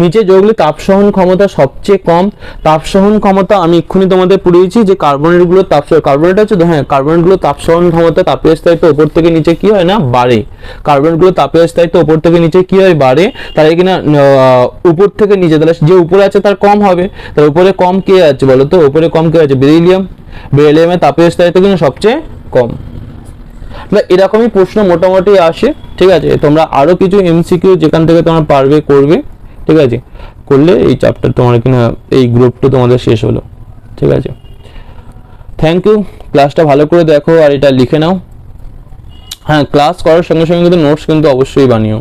নিচে যেগুলি তাপ সহন ক্ষমতা সবচেয়ে কম, তাপ সহন ক্ষমতা আমি এক্ষুনি তোমাদের পড়িয়েছি যে কার্বনেটগুলো কার্বনেট আছে তো, হ্যাঁ কার্বনেটগুলো তাপ সহন ক্ষমতা তাপীয় স্থায়িত্ব উপর থেকে নিচে কি হয় না, বাড়ে। কার্বনেটগুলো তাপীয় স্থায়িত্ব উপর থেকে নিচে কি হয়, বাড়ে। তাহলে কিনা উপর থেকে নিচে, তাহলে যে উপরে আছে তার কম হবে, তাহলে উপরে কম কে আছে বলো তো, উপরে কম কে আছে, বেরিলিয়ামের তাপীয় স্থায়িত্ব কিন্তু সবচেয়ে কম। এরকমই প্রশ্ন মোটামুটি আসে, ঠিক আছে। তোমরা আরো কিছু এমসিকিউ যেখান থেকে তোমরা পারবে করবে, ঠিক আছে, করলে এই চ্যাপ্টার তোমার কিনা এই গ্রুপটা তোমাদের শেষ হলো, ঠিক আছে। থ্যাংক ইউ, ক্লাসটা ভালো করে দেখো আর এটা লিখে নাও। হ্যাঁ, ক্লাস করার সঙ্গে সঙ্গে কিন্তু নোটস কিন্তু অবশ্যই বানিও।